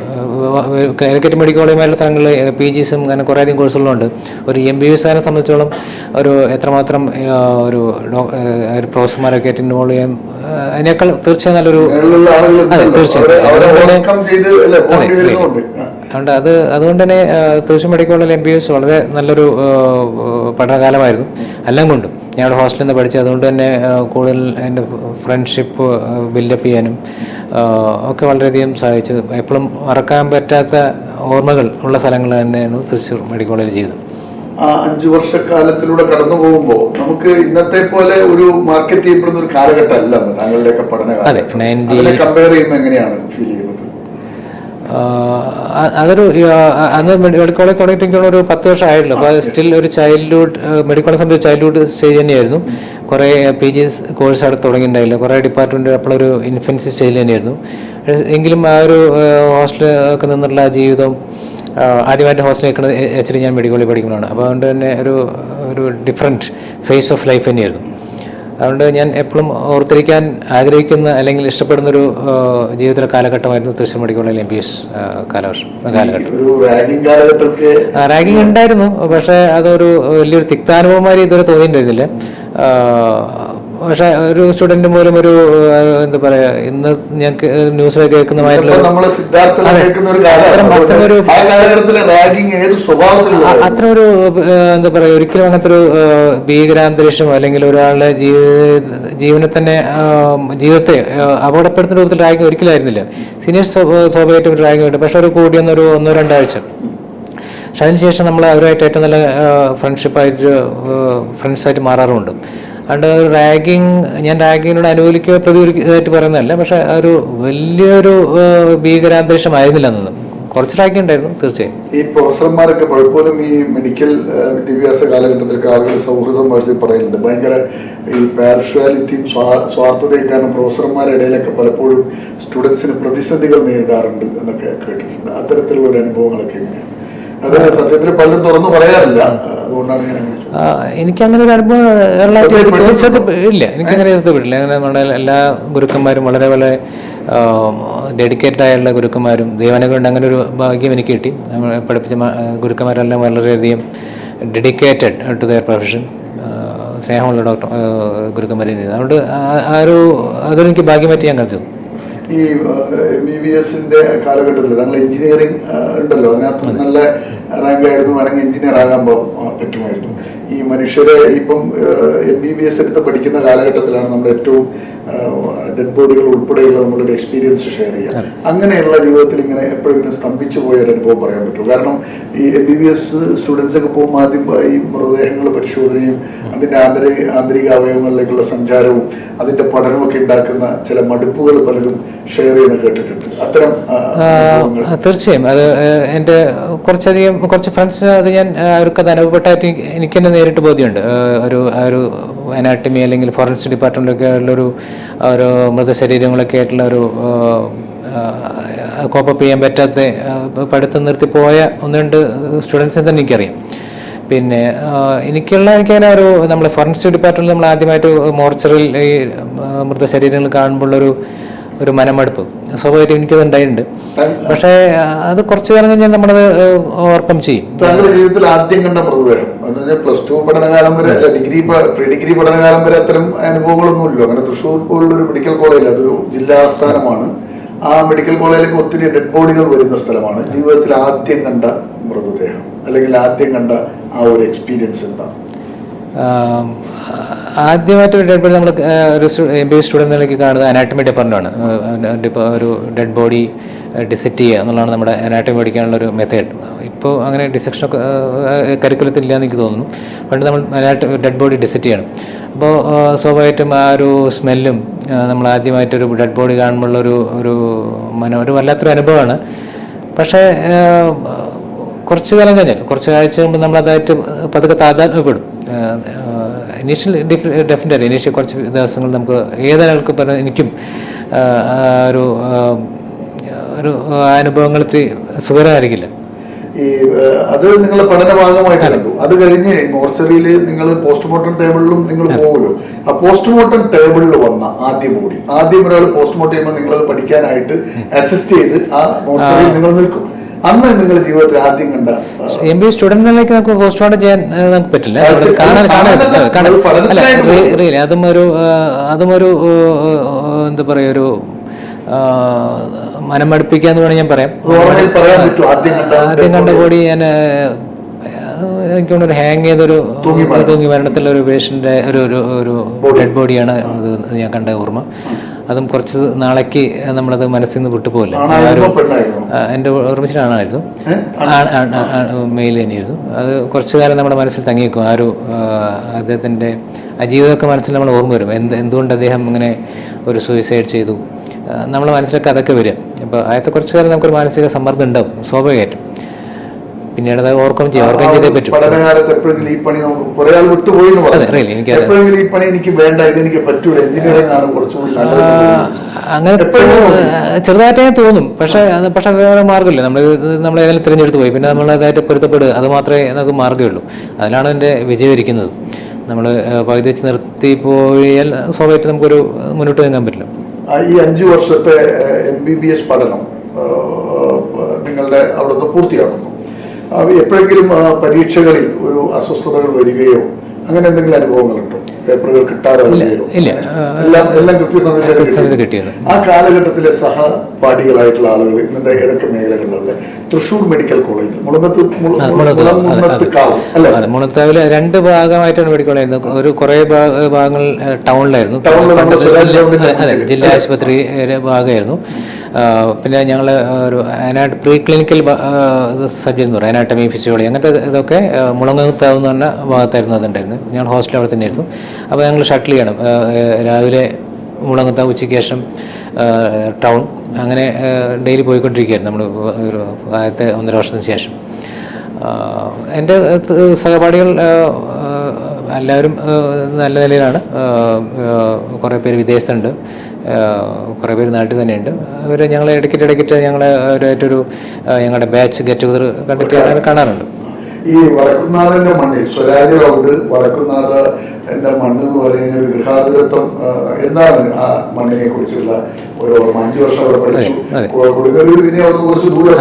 Speaker 2: കാലിക്കറ്റ് മെഡിക്കൽ കോളേജുമായുള്ള സ്ഥലങ്ങളിൽ PGസും അങ്ങനെ കുറേയധികം കോഴ്സുകളുണ്ട്. ഒരു MBBS കാരനെ സംബന്ധിച്ചോളം ഒരു എത്രമാത്രം ഒരു പ്രൊഫസർമാരൊക്കെ ആയിട്ട് ഇൻവോൾവ് ചെയ്യാൻ അതിനേക്കാൾ തീർച്ചയായും നല്ലൊരു, അതെ തീർച്ചയായും. അതുകൊണ്ട് അതുകൊണ്ട് തന്നെ തൃശ്ശൂർ മെഡിക്കൽ കോളേജിൽ MBBS വളരെ നല്ലൊരു പഠനകാലമായിരുന്നു എല്ലാം കൊണ്ടും. ഞാൻ അവിടെ ഹോസ്റ്റലിൽ നിന്ന് പഠിച്ചത്, അതുകൊണ്ട് തന്നെ കൂടുതൽ എൻ്റെ ഫ്രണ്ട്ഷിപ്പ് ബിൽഡപ്പ് ചെയ്യാനും ഒക്കെ വളരെയധികം സഹായിച്ചു. എപ്പോഴും മറക്കാൻ പറ്റാത്ത ഓർമ്മകൾ ഉള്ള സ്ഥലങ്ങൾ തന്നെയാണ് തൃശ്ശൂർ മെഡിക്കൽ കോളേജിൽ ജീവിതം.
Speaker 1: 5 വർഷക്കാലത്തിലൂടെ കടന്നു പോകുമ്പോൾ നമുക്ക് ഇന്നത്തെ പോലെ ഒരു മാർക്കറ്റ് ചെയ്യപ്പെടുന്ന ഒരു കാലഘട്ടം അല്ല താങ്കളുടെയൊക്കെ പഠനകാലം.
Speaker 2: അതെ,
Speaker 1: കമ്പയർ ചെയ്യുമ്പോൾ എങ്ങനെയാണ് ഫീൽ ചെയ്യുന്നത്?
Speaker 2: അതൊരു അന്ന് മെഡിക്കൽ കോളേജ് തുടങ്ങിയിട്ട് ഒരു 10 വർഷം ആയിട്ടുള്ളൂ. അപ്പോൾ സ്റ്റിൽ ഒരു ചൈൽഡ്ഹുഡ് മെഡിക്കൽ കോളേജ് സംബന്ധിച്ച് ചൈൽഡ്ഹുഡ് സ്റ്റേജ് തന്നെയായിരുന്നു. കുറേ PG കോഴ്സ് അവിടെ തുടങ്ങിയിട്ടുണ്ടായില്ല, കുറേ ഡിപ്പാർട്ട്മെൻറ്റ് അപ്പോഴൊരു ഇൻഫൻസി സ്റ്റേജിൽ തന്നെയായിരുന്നു. എങ്കിലും ആ ഒരു ഹോസ്റ്റൽ ഒക്കെ നിന്നുള്ള ജീവിതം, ആദ്യമായിട്ട് ഹോസ്റ്റലിൽ നിൽക്കുന്നത് ആക്ച്വലി ഞാൻ മെഡിക്കൽ കോളേജിൽ പഠിക്കുന്നതാണ്. അപ്പോൾ അതുകൊണ്ട് തന്നെ ഒരു ഡിഫറെൻറ്റ് ഫേസ് ഓഫ് ലൈഫ് തന്നെയായിരുന്നു. അതുകൊണ്ട് ഞാൻ എപ്പോഴും ഓർത്തിരിക്കാൻ ആഗ്രഹിക്കുന്ന അല്ലെങ്കിൽ ഇഷ്ടപ്പെടുന്നൊരു ജീവിതത്തിലെ കാലഘട്ടമായിരുന്നു തൃശ്ശൂർ മെഡിക്കൽ കോളേജിലെ MBBS കാലഘട്ടം. റാഗിങ് ഉണ്ടായിരുന്നു, പക്ഷേ അതൊരു വലിയൊരു തിക്താനുഭവമായി ഇതുവരെ തോന്നിയിട്ടുണ്ടായിരുന്നില്ല. പക്ഷെ ഒരു സ്റ്റുഡന്റ് പോലും ഒരു എന്താ പറയാ, ഇന്ന് ഞങ്ങൾക്ക് ന്യൂസിലൊക്കെ കേൾക്കുന്നതായിട്ടുള്ള അത്ര ഒരു എന്താ പറയാ, ഒരിക്കലും അങ്ങനത്തെ ഒരു ഭീകരാന്തരീക്ഷം അല്ലെങ്കിൽ ഒരാളുടെ ജീവനെ തന്നെ ജീവിതത്തെ അപകടപ്പെടുത്തുന്ന രൂപത്തിൽ റാഗിങ് ഒരിക്കലായിരുന്നില്ല. സീനിയേഴ്സ് സ്വാഭാവികമായിട്ടും ഒരു റാഗിങ് കിട്ടും, പക്ഷെ ഒരു കൂടിയൊന്നൊരു 1-2 ആഴ്ച. പക്ഷെ അതിനുശേഷം നമ്മൾ അവരുമായിട്ട് ഏറ്റവും നല്ല ഫ്രണ്ട്സായിട്ട് മാറാറുമുണ്ട്. അതുകൊണ്ട് ഞാൻ റാഗിങ്ങിനോട് അനുകൂലിക്കുകയോ പ്രതികൂലിക്കുന്നതായിട്ട് പറയുന്നതല്ല, പക്ഷെ ഒരു വലിയൊരു ഭീകരാന്തരീക്ഷമായിരുന്നില്ല അന്ന്. കുറച്ച് റാഗിങ് ഉണ്ടായിരുന്നു തീർച്ചയായും.
Speaker 1: ഈ പ്രൊഫസർമാരൊക്കെ പലപ്പോഴും ഈ മെഡിക്കൽ വിദ്യാഭ്യാസ കാലഘട്ടത്തിലൊക്കെ ആളുകൾ സൗഹൃദം ഭാഷയിൽ പറയുന്നുണ്ട്, ഭയങ്കര ഈ പാർഷ്വാലിറ്റിയും സ്വാർത്ഥതയൊക്കെയാണ് പ്രൊഫസർമാരുടെ ഇടയിലൊക്കെ പലപ്പോഴും സ്റ്റുഡൻസിന് പ്രതിസന്ധികൾ നേരിടാറുണ്ട് എന്നൊക്കെ കേട്ടിട്ടുണ്ട്. അത്തരത്തിലുള്ള ഒരു അനുഭവങ്ങളൊക്കെ എങ്ങനെയാണ്? അത് സത്യത്തിൽ പലരും തുറന്നു പറയാറില്ല, അതുകൊണ്ടാണ് ഞാൻ
Speaker 2: എനിക്കങ്ങനെ ഒരു അനുഭവം ഇല്ല. എനിക്കങ്ങനെ ഇഷ്ടപ്പെട്ടില്ല. അങ്ങനെ നമ്മുടെ എല്ലാ ഗുരുക്കന്മാരും വളരെ വളരെ ഡെഡിക്കേറ്റഡ് ആയുള്ള ഗുരുക്കന്മാരും ദൈവാനുഗ്രഹം അങ്ങനെ ഒരു ഭാഗ്യം എനിക്ക് കിട്ടി. നമ്മൾ പഠിപ്പിച്ച ഗുരുക്കന്മാരെല്ലാം വളരെയധികം ഡെഡിക്കേറ്റഡ് ടു ദെയർ പ്രൊഫഷൻ, സ്നേഹമുള്ള ഗുരുക്കന്മാരെ. അതുകൊണ്ട് അതൊരെനിക്ക് ഭാഗ്യമായിട്ട് ഞാൻ കരുതുന്നു.
Speaker 1: ഈ MBBSന്റെ കാലഘട്ടത്തിൽ താങ്കൾ എഞ്ചിനീയറിംഗ് ഉണ്ടല്ലോ, അതിനകത്ത് നല്ല റാങ്ക് ആയിരുന്നു, വേണമെങ്കിൽ എഞ്ചിനീയർ ആകാൻ പറ്റുമായിരുന്നു. ഈ മനുഷ്യരെ ഇപ്പം MBBS എടുത്ത് പഠിക്കുന്ന കാലഘട്ടത്തിലാണ് നമ്മൾ ഏറ്റവും ഡെഡ് ബോഡികൾ ഉൾപ്പെടെയുള്ള നമ്മളൊരു എക്സ്പീരിയൻസ് ഷെയർ ചെയ്യുക. അങ്ങനെയുള്ള ജീവിതത്തിൽ ഇങ്ങനെ എപ്പോഴും സ്തംഭിച്ചു പോയ ഒരു അനുഭവം പറയാൻ പറ്റുമോ? കാരണം ഈ MBBS സ്റ്റുഡൻസ് ഒക്കെ പോകുമ്പോൾ ആദ്യം ഈ മൃതദേഹങ്ങൾ പരിശോധനയും അതിൻ്റെ ആന്തരിക അവയവങ്ങളിലേക്കുള്ള സഞ്ചാരവും അതിൻ്റെ പഠനമൊക്കെ ഉണ്ടാക്കുന്ന ചില മടുപ്പുകൾ പലരും ഷെയർ ചെയ്യുന്ന കേട്ടിട്ടുണ്ട്. അത്തരം
Speaker 2: തീർച്ചയായും അത് എൻ്റെ കുറച്ച് ഫ്രണ്ട്സിന് അത് ഞാൻ അവർക്കത് അനുഭവപ്പെട്ടായിട്ട് എനിക്ക് തന്നെ നേരിട്ട് ബോധ്യമുണ്ട്. ഒരു അനാട്ടമി അല്ലെങ്കിൽ ഫോറൻസിക് ഡിപ്പാർട്ട്മെൻറ്റിലൊക്കെ ഉള്ളൊരു മൃതശരീരങ്ങളൊക്കെ ആയിട്ടുള്ള ഒരു കോപ്പപ്പ് ചെയ്യാൻ പറ്റാത്ത പഠിത്തം നിർത്തിപ്പോയ 1-2 സ്റ്റുഡൻസിനെ തന്നെ എനിക്കറിയാം. പിന്നെ എനിക്കങ്ങനെ നമ്മളെ ഫോറൻസിക് ഡിപ്പാർട്ട്മെൻറ്റിൽ നമ്മൾ ആദ്യമായിട്ട് മോർച്ചറിൽ ഈ മൃതശരീരങ്ങൾ കാണുമ്പോഴുള്ളൊരു ഒരു മനമടുപ്പ് സ്വാഭാവികമായിട്ടും എനിക്കത് ഉണ്ടായിട്ടുണ്ട്. പക്ഷേ അത് കുറച്ച് കാലം കഴിഞ്ഞാൽ നമ്മളത് ഓവർകം ചെയ്യും.
Speaker 1: താങ്കളുടെ ജീവിതത്തിൽ ആദ്യം കണ്ട മൃതദേഹം +2 പഠനകാലം വരെ, പ്രീ ഡിഗ്രി പഠനകാലം വരെ അത്തരം അനുഭവങ്ങളൊന്നുമില്ലോ. അങ്ങനെ തൃശ്ശൂർ പോലുള്ളൊരു മെഡിക്കൽ കോളേജ്, അതൊരു ജില്ലാ ആസ്ഥാനമാണ്. ആ മെഡിക്കൽ കോളേജിലേക്ക് ഒത്തിരി ഡെഡ് ബോഡികൾ വരുന്ന സ്ഥലമാണ്. ജീവിതത്തിൽ ആദ്യം കണ്ട മൃതദേഹം അല്ലെങ്കിൽ ആദ്യം കണ്ട ആ ഒരു എക്സ്പീരിയൻസ് എന്താണ്?
Speaker 2: ആദ്യമായിട്ട് ഡെഡ് ബോഡി നമ്മൾ ഒരു MBA സ്റ്റുഡൻറ്റിലേക്ക് കാണുന്നത് അനാട്ടമി ഡിപ്പാർട്ട്മെൻറ്റാണ്. ഒരു ഡെഡ് ബോഡി ഡിസെക്റ്റ് ചെയ്യുക എന്നുള്ളതാണ് നമ്മുടെ അനാട്ടമി പഠിക്കാനുള്ള ഒരു മെത്തേഡ്. ഇപ്പോൾ അങ്ങനെ ഡിസെക്ഷനൊക്കെ കരിക്കുലത്തിൽ ഇല്ലയെന്ന് എനിക്ക് തോന്നുന്നു. പണ്ട് നമ്മൾ ഡെഡ് ബോഡി ഡിസെക്റ്റ് ചെയ്യണം. അപ്പോൾ സ്വാഭാവികമായിട്ടും ആ ഒരു സ്മെല്ലും നമ്മൾ ആദ്യമായിട്ടൊരു ഡെഡ് ബോഡി കാണുമ്പോഴുള്ളൊരു ഒരു വല്ലാത്തൊരു അനുഭവമാണ്. പക്ഷേ കുറച്ച് കാലം കഴിഞ്ഞാൽ, കുറച്ച് ആഴ്ച മുമ്പ് നമ്മളതായിട്ട് പതുക്കെ താതാത്മ്യപ്പെടും. ഡെഫിനറ്റ്ലി ഇനീഷ്യൽ കുറച്ച് ദിവസങ്ങൾ നമുക്ക് ഏതൊരാൾക്ക് പറഞ്ഞാൽ എനിക്കും ഒരു അനുഭവങ്ങൾ ഇത്തിരി സുഖകരമായിരിക്കില്ല.
Speaker 1: അത് നിങ്ങളെ പഠന ഭാഗമായിട്ട് കണ്ടു. അത് കഴിഞ്ഞ് മോർച്ചറിയിൽ നിങ്ങൾ പോസ്റ്റ്മോർട്ടം ടേബിളിലും നിങ്ങൾ പോകുമല്ലോ. ആ പോസ്റ്റ്മോർട്ടം ടേബിളിൽ വന്ന ആദ്യം ഒരാൾ പോസ്റ്റ്മോർട്ടം ചെയ്യുമ്പോൾ നിങ്ങളത് പഠിക്കാനായിട്ട് അസിസ്റ്റ് ചെയ്ത് ആ മോർച്ചറിയിൽ നിങ്ങൾ നിൽക്കും. അന്ന് നിങ്ങളുടെ ജീവിതത്തിൽ ആദ്യം കണ്ട
Speaker 2: MBA സ്റ്റുഡന്റിലേക്ക് നമുക്ക് പോസ്റ്റ്മോർട്ടം ചെയ്യാൻ നമുക്ക് പറ്റില്ല. അതും ഒരു എന്താ പറയുക, ഒരു മനമടുപ്പിക്കാന്ന് വേണമെങ്കിൽ ഞാൻ പറയാം. ആദ്യം കണ്ട ബോഡി ഞാൻ എനിക്കൊരു ഹാങ് ചെയ്തൊരു തൂങ്ങി മരണത്തിലുള്ള ഒരു പേഷ്യൻ്റെ ഒരു ഡെഡ് ബോഡിയാണ് അത് ഞാൻ കണ്ട ഓർമ്മ. അതും കുറച്ച് നാളേക്ക് നമ്മളത് മനസ്സിൽ നിന്ന് വിട്ടുപോകില്ല. എൻ്റെ ഓർമ്മിച്ചിട്ടാണായിരുന്നു, മെയിൽ തന്നെയായിരുന്നു. അത് കുറച്ച് കാലം നമ്മുടെ മനസ്സിൽ തങ്ങി വെക്കും. ആ ഒരു അദ്ദേഹത്തിൻ്റെ ആ ജീവിതമൊക്കെ മനസ്സിൽ നമ്മൾ ഓർമ്മ വരും. എന്തുകൊണ്ട് അദ്ദേഹം ഇങ്ങനെ ഒരു സൂയിസൈഡ് ചെയ്തു, നമ്മുടെ മനസ്സിലൊക്കെ അതൊക്കെ വരും. അപ്പോൾ ആദ്യത്തെ കുറച്ച് കാലം നമുക്കൊരു മാനസിക സമ്മർദ്ദം ഉണ്ടാവും സ്വാഭാവികമായിട്ടും. പിന്നീട് അത് ഓവർകം ചെയ്തേ പറ്റും.
Speaker 1: പഠനകാലത്ത് എപ്പോഴെങ്കിലും ഈ പണി നമുക്ക് കുറെ ആൾ വിട്ടുപോയി എന്ന് പറഞ്ഞു. എപ്പോഴെങ്കിലും ഈ പണി എനിക്ക് വേണ്ട, ഇതെനിക്ക് പറ്റൂല, എഞ്ചിനീയറിംഗ് ആണ് കുറച്ചുകൂടി
Speaker 2: അങ്ങനെ ചെറുതായിട്ടേ തോന്നും. പക്ഷെ വേറെ മാർഗ്ഗമില്ല. നമ്മൾ ഏതായാലും തിരഞ്ഞെടുത്ത് പോയി, പിന്നെ നമ്മൾ അതായിട്ട് പൊരുത്തപ്പെടുക, അത് മാത്രമേ നമുക്ക് മാർഗ്ഗമുള്ളൂ. അതിലാണ് എൻ്റെ വിജയം ഇരിക്കുന്നത്. നമ്മൾ പകുതി വെച്ച് നിർത്തി പോയാൽ സ്വാഭാവികമായിട്ട് നമുക്കൊരു മുന്നോട്ട് നീങ്ങാൻ പറ്റില്ല.
Speaker 1: ഈ 5 വർഷത്തെ MBBS പഠനം നിങ്ങളുടെ അവിടുത്തെ പൂർത്തിയാക്കുന്നു. എപ്പോഴെങ്കിലും പരീക്ഷകളിൽ ഒരു അസ്വസ്ഥതകൾ വരികയോ അങ്ങനെ എന്തെങ്കിലും അനുഭവങ്ങളുണ്ടോ? പേപ്പറുകൾ കിട്ടാതെ എല്ലാം കൃത്യസമയത്ത് കിട്ടിയത്? ആ കാലഘട്ടത്തിലെ സഹപാഠികളായിട്ടുള്ള ആളുകൾ ഇന്നത്തെ ഏതൊക്കെ മേഖലകളിലുള്ള തൃശ്ശൂർ മെഡിക്കൽ കോളേജ്
Speaker 2: മുളത്താവില് 2 ഭാഗമായിട്ടാണ് മെഡിക്കൽ കോളേജ്. ഒരു കുറെ ഭാഗങ്ങൾ ടൗണിലായിരുന്നു. ജില്ലാ ആശുപത്രി ഭാഗമായിരുന്നു. പിന്നെ ഞങ്ങൾ ഒരു പ്രീ ക്ലിനിക്കൽ സബ്ജക്ട് എന്ന് പറയും, അനാട്ടമി, ഫിസിയോളജി, അങ്ങനത്തെ ഇതൊക്കെ മുളങ്ങത്താവ് എന്ന് പറഞ്ഞ ഭാഗത്തായിരുന്നു അതുണ്ടായിരുന്നു. ഞങ്ങൾ ഹോസ്റ്റൽ അവിടെ തന്നെയായിരുന്നു. അപ്പോൾ ഞങ്ങൾ ഷട്ടിൽ ചെയ്യണം. രാവിലെ മുളങ്ങത്താവ്, ഉച്ചയ്ക്ക് ശേഷം ടൗൺ, അങ്ങനെ ഡെയിലി പോയിക്കൊണ്ടിരിക്കുകയായിരുന്നു നമ്മൾ ഒരു ആദ്യത്തെ 1.5 വർഷത്തിന് ശേഷം. എൻ്റെ സഹപാഠികൾ എല്ലാവരും നല്ല നിലയിലാണ്. കുറേ പേര് വിദേശത്തുണ്ട്, കുറേ പേര് നാട്ടിൽ തന്നെയുണ്ട്. അവർ ഞങ്ങൾ ഇടയ്ക്കിട്ട് അവരായിട്ടൊരു ഞങ്ങളുടെ ബാച്ച് ഗെറ്റ് ടുഗദർ കണ്ടിട്ട് കാണാറുണ്ട്.
Speaker 1: ഈ വടക്കുന്നാഥന്റെ മണ്ണിൽ സ്വരാജ്യ റൗണ്ട് വടക്കുന്നാഥ എന്റെ മണ്ണ് എന്ന് പറയുന്ന ഒരു ഗൃഹാതുരത്വം എന്താണ്? ആ മണ്ണിനെ കുറിച്ചുള്ള ഒരു 5 വർഷം അവിടെ പഠിച്ചു. കൊടുങ്ങല്ലൂർ പിന്നെ അവിടെ കുറച്ച് ദൂരം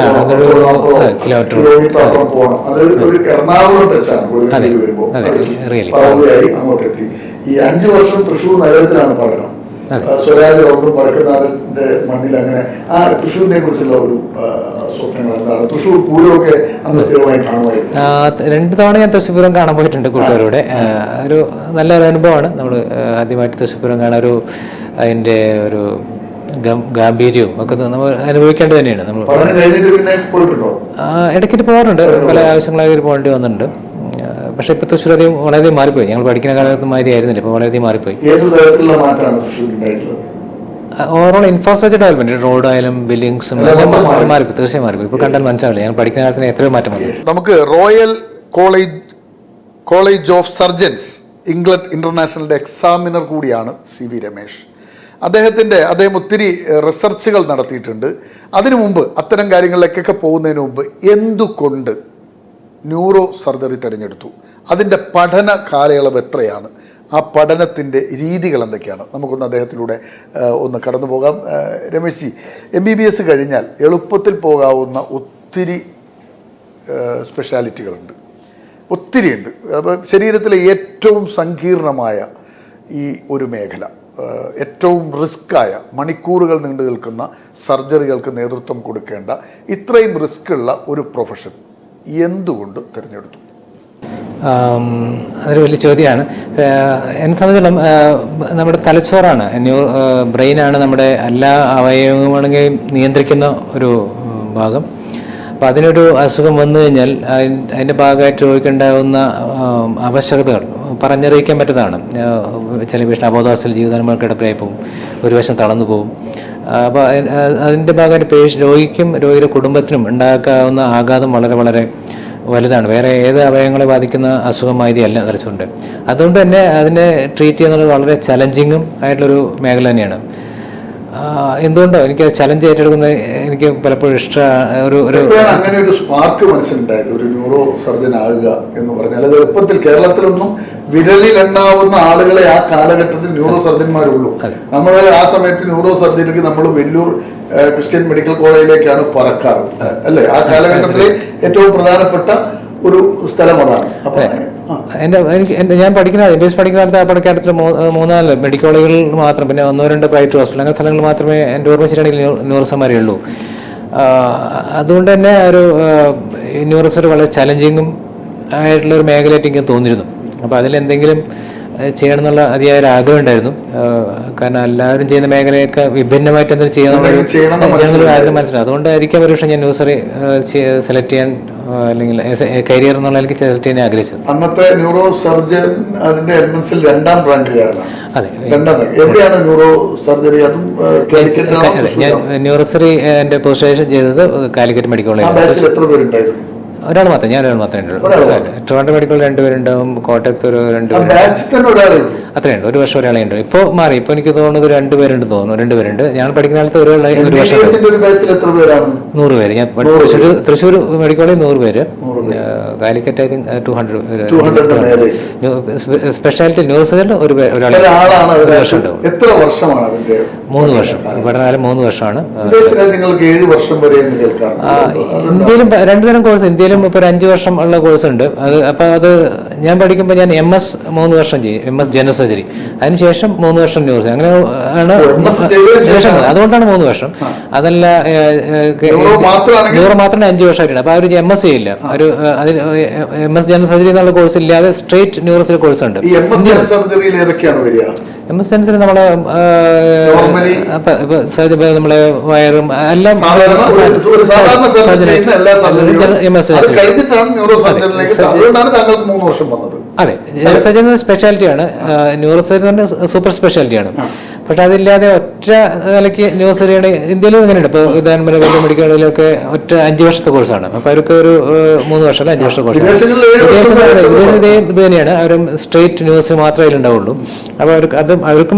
Speaker 1: കിലോമീറ്റർ അപ്പുറം പോകണം. അത് ഒരു എറണാകുളം വെച്ചാണ് കൊടുങ്ങല്ലൂർ വരുമ്പോൾ പാവുകയായി അങ്ങോട്ട് എത്തി. ഈ 5 വർഷം തൃശ്ശൂർ നഗരത്തിലാണ് പഠനം. സ്വരാജ് റൗണ്ടും വടക്കുന്നാഥന്റെ മണ്ണിൽ അങ്ങനെ ആ തൃശ്ശൂരിനെ കുറിച്ചുള്ള ഒരു സ്വപ്നങ്ങൾ എന്താണ്? തൃശ്ശൂർ പൂരമൊക്കെ അന്ന് സ്ഥിരമായി കാണുമായിരുന്നു.
Speaker 2: 2 തവണ ഞാൻ തൃശ്ശൂർ പൂരം കാണാൻ പോയിട്ടുണ്ട് കൂട്ടുകാരോടെ. ഒരു നല്ലൊരു അനുഭവമാണ്. നമ്മൾ ആദ്യമായിട്ട് തൃശ്ശൂർ പൂരം കാണാൻ അതിൻ്റെ ഒരു ഗാംഭീര്യവും ഒക്കെ നമ്മൾ അനുഭവിക്കേണ്ടത് തന്നെയാണ്. നമ്മൾ ഇടയ്ക്കിട്ട് പോകാറുണ്ട്, പല ആവശ്യങ്ങളായി പോകേണ്ടി വന്നിട്ടുണ്ട്. പക്ഷെ ഇപ്പൊ തൃശ്ശൂർ അധികം വളരെയധികം മാറിപ്പോയി. ഞങ്ങൾ പഠിക്കുന്ന കാലത്ത് മാതിരി ആയിരുന്നില്ല, ഇപ്പൊ വളരെയധികം മാറിപ്പോയി. ഓവറോൾ ഇൻഫ്രാസ്ട്രക്ചർ ഡെവലപ്മെന്റ്, റോഡായാലും ബിൽഡിങ്സും മാറിപ്പോയി, തീർച്ചയായും മാറിപ്പോയി. ഇപ്പൊ കണ്ടാൽ മനസ്സിലാവില്ല, ഞങ്ങൾ പഠിക്കുന്ന കാലത്തിന് എത്രയോ മാറ്റം വന്നു.
Speaker 1: നമുക്ക് royal college of surgeons England ഇന്റർനാഷണലിന്റെ എക്സാമിനർ കൂടിയാണ് CV രമേശ്. അദ്ദേഹം ഒത്തിരി റിസർച്ചുകൾ നടത്തിയിട്ടുണ്ട്. അതിനു മുമ്പ് അത്തരം കാര്യങ്ങളിലേക്കൊക്കെ പോകുന്നതിന് മുമ്പ് എന്തുകൊണ്ട് ന്യൂറോ സർജറി തിരഞ്ഞെടുത്തു? അതിൻ്റെ പഠന കാലയളവ് എത്രയാണ്? ആ പഠനത്തിൻ്റെ രീതികൾ എന്തൊക്കെയാണ്? നമുക്കൊന്ന് അദ്ദേഹത്തിലൂടെ ഒന്ന് കടന്നു പോകാം. രമേശ് ജി, MBBS കഴിഞ്ഞാൽ എളുപ്പത്തിൽ പോകാവുന്ന ഒത്തിരി സ്പെഷ്യാലിറ്റികളുണ്ട്, ഒത്തിരിയുണ്ട്. അപ്പോൾ ശരീരത്തിലെ ഏറ്റവും സങ്കീർണമായ ഈ ഒരു മേഖല, ഏറ്റവും റിസ്ക്കായ, മണിക്കൂറുകൾ നീണ്ടു നിൽക്കുന്ന സർജറികൾക്ക് നേതൃത്വം കൊടുക്കേണ്ട ഇത്രയും റിസ്ക്കുള്ള ഒരു പ്രൊഫഷൻ എന്തുകൊണ്ട് തിരഞ്ഞെടുത്തു?
Speaker 2: അതൊരു വലിയ ചോദ്യമാണ്. എന്നെ സംബന്ധിച്ചിടത്തോളം നമ്മുടെ തലച്ചോറാണ്, ബ്രെയിനാണ് നമ്മുടെ എല്ലാ അവയവങ്ങളെയും നിയന്ത്രിക്കുന്ന ഒരു ഭാഗം. അപ്പോൾ അതിനൊരു അസുഖം വന്നു കഴിഞ്ഞാൽ അതിൻ്റെ ഭാഗമായിട്ട് രോഗിക്കുണ്ടാകുന്ന ആവശ്യകതകൾ പറഞ്ഞറിയിക്കാൻ പറ്റുന്നതാണ്. ചില വീട്ടിൽ അബോധാവസ്ഥയിൽ ജീവിതങ്ങൾ കിടപ്പിലായി പോകും, ഒരു വശം തളർന്നു പോകും. അപ്പോൾ അതിൻ്റെ ഭാഗമായിട്ട് രോഗിക്കും രോഗിയുടെ കുടുംബത്തിനും ഉണ്ടാക്കാവുന്ന ആഘാതം വളരെ വളരെ വലുതാണ്. വേറെ ഏത് അവയവങ്ങളെ ബാധിക്കുന്ന അസുഖമാതിരിയല്ല തലച്ചോറിൻ്റെ. അതുകൊണ്ട് തന്നെ അതിനെ ട്രീറ്റ് ചെയ്യുന്നത് വളരെ ചലഞ്ചിങ്ങും ആയിട്ടുള്ളൊരു മേഖല തന്നെയാണ്. എന്തുകൊണ്ടോ എനിക്ക് ചലഞ്ച് ഏറ്റെടുക്കുന്നത് എനിക്ക് പലപ്പോഴും ഇഷ്ടമാണ്.
Speaker 1: അങ്ങനെ ഒരു സ്പാർക്ക് മനസ്സിലുണ്ടായത് ഒരു ന്യൂറോ സർജൻ ആകുക എന്ന് പറഞ്ഞാൽ അത് എളുപ്പത്തിൽ കേരളത്തിലൊന്നും വിരലിലെണ്ണാവുന്ന ആളുകളെ ആ കാലഘട്ടത്തിൽ ന്യൂറോ സർജന്മാരുള്ളൂ. നമ്മൾ ആ സമയത്ത് ന്യൂറോ സർജറിക്ക് നമ്മൾ വെല്ലൂർ ക്രിസ്ത്യൻ മെഡിക്കൽ കോളേജിലേക്കാണ് പറക്കാറ്, അല്ലേ? ആ കാലഘട്ടത്തിലെ ഏറ്റവും പ്രധാനപ്പെട്ട ഒരു സ്ഥലം അതാണ്.
Speaker 2: ഞാൻ പഠിക്കുന്ന MBBS പഠിക്കുന്ന കാലത്ത് ആ പഠിക്കാലത്തിൽ 3-4 മെഡിക്കൽ കോളേജുകളിൽ മാത്രം, പിന്നെ 1-2 പ്രൈവറ്റ് ഹോസ്പിറ്റൽ, അങ്ങനെ സ്ഥലങ്ങളിൽ മാത്രമേ എൻ്റെ ഓർമ്മ ശരിയാണെങ്കിൽ ന്യൂറോസന്മാരേ ഉള്ളൂ. അതുകൊണ്ട് തന്നെ ഒരു ന്യൂറോസർ വളരെ ചലഞ്ചിങ്ങും ആയിട്ടുള്ളൊരു മേഖലയായിട്ട് എനിക്ക് തോന്നിയിരുന്നു. അപ്പോൾ അതിലെന്തെങ്കിലും ചെയ്യണം എന്നുള്ള അതിയായ ഒരു ആഗ്രഹം ഉണ്ടായിരുന്നു. കാരണം എല്ലാവരും ചെയ്യുന്ന മേഖലയൊക്കെ വിഭിന്നമായിട്ട് എന്തെങ്കിലും ചെയ്യണമെന്നുള്ള ആഗ്രഹം മനസ്സിലായി. അതുകൊണ്ടായിരിക്കും ഒരു പക്ഷേ ഞാൻ ന്യൂസറി സെലക്ട് ചെയ്യാൻ, അല്ലെങ്കിൽ കരിയർ എന്നുള്ള എനിക്ക് സെലക്ട് ചെയ്യാൻ ആഗ്രഹിച്ചത്.
Speaker 1: അന്നത്തെ ന്യൂറോ സർജൻ അതിന്റെ എൽമെൻസിൽ 2ാം റാങ്കുകാരനാണ്.
Speaker 2: അതെ,
Speaker 1: എവിടെയാണ് ന്യൂറോ സർജറി? അതും
Speaker 2: ഞാൻ ന്യൂറോസറി എൻ്റെ പോസ്റ്റ് ഗ്രാജുവേഷൻ ചെയ്തത് കാലിക്കറ്റ് മെഡിക്കൽ കോളേജിൽ.
Speaker 1: എത്ര പേരുണ്ടായിരുന്നു?
Speaker 2: ഒരാൾ മാത്രം, ഞാൻ ഒരാൾ മാത്രമേ ഉള്ളൂ. ട്രിവാൻഡ്രം മെഡിക്കൽ 2 പേരുണ്ടാവും, കോട്ടയത്ത് ഒരു 2 പേര്, അത്രയുണ്ട്. ഒരു വർഷം ഒരാളെ ഉണ്ട്. ഇപ്പോൾ മാറി, ഇപ്പോൾ എനിക്ക് തോന്നുന്നത് 2 പേരുണ്ട് തോന്നുന്നു. 2 പേരുണ്ട്. ഞാൻ പഠിക്കുന്ന കാലത്ത് ഒരു വർഷം 100 പേര്. ഞാൻ തൃശ്ശൂർ മെഡിക്കൽ കോളേജ് 100 പേര്, കാലിക്കറ്റ് ഐ തിങ്ക് 200. സ്പെഷ്യാലിറ്റി ന്യൂറോസർജൻ ഒരാളെ ഒരു വർഷം ഉണ്ടാവും. 3 വർഷം പഠനകാലം 3 വർഷമാണ്. ഇന്ത്യയിലും 2 തരം കോഴ്സ്, ഇന്ത്യയിലും ഇപ്പോൾ ഒരു 5 വർഷം ഉള്ള കോഴ്സ് ഉണ്ട്. അത് ഞാൻ പഠിക്കുമ്പോൾ ഞാൻ MS 3 വർഷം ചെയ്യും, MS ജനറൽ സർജറി. അതിനുശേഷം 3 വർഷം ന്യൂറോസർജറി. അങ്ങനെ ആണ്. അതുകൊണ്ടാണ് 3 വർഷം. അതല്ല ന്യൂറോ മാത്രമേ 5 വർഷമായിട്ടുണ്ട്. അപ്പോൾ അവർ MS ചെയ്യില്ല. ഒരു MS ജനറൽ സർജറി എന്നുള്ള കോഴ്സ് ഇല്ലാതെ സ്ട്രേറ്റ് ന്യൂറോസർജറി കോഴ്സ് ഉണ്ട്. MS ജനറൽ നമ്മളെ നമ്മളെ വയറും എല്ലാം അതെ, ജനറൽ സർജൻ സ്പെഷ്യാലിറ്റിയാണ്. ന്യൂറോ സർജൻ സൂപ്പർ സ്പെഷ്യാലിറ്റിയാണ്. പക്ഷെ അതില്ലാതെ ഒറ്റ നിലയ്ക്ക് ന്യൂറോസർജറി ഇന്ത്യയിലും ഇങ്ങനെയുണ്ട്. ഇപ്പോൾ ഉദാഹരണം വലിയ മെഡിക്കലുകളിലൊക്കെ ഒറ്റ 5 വർഷത്തെ കോഴ്സാണ്. അപ്പോൾ അവർക്ക് ഒരു 3 വർഷം അല്ല 5 വർഷത്തെ കോഴ്സാണ്. ഇത് തന്നെയാണ്. അവരും സ്ട്രേറ്റ് ന്യൂസ് മാത്രമേ അതിലുണ്ടാവുള്ളൂ. അപ്പോൾ അവർക്കും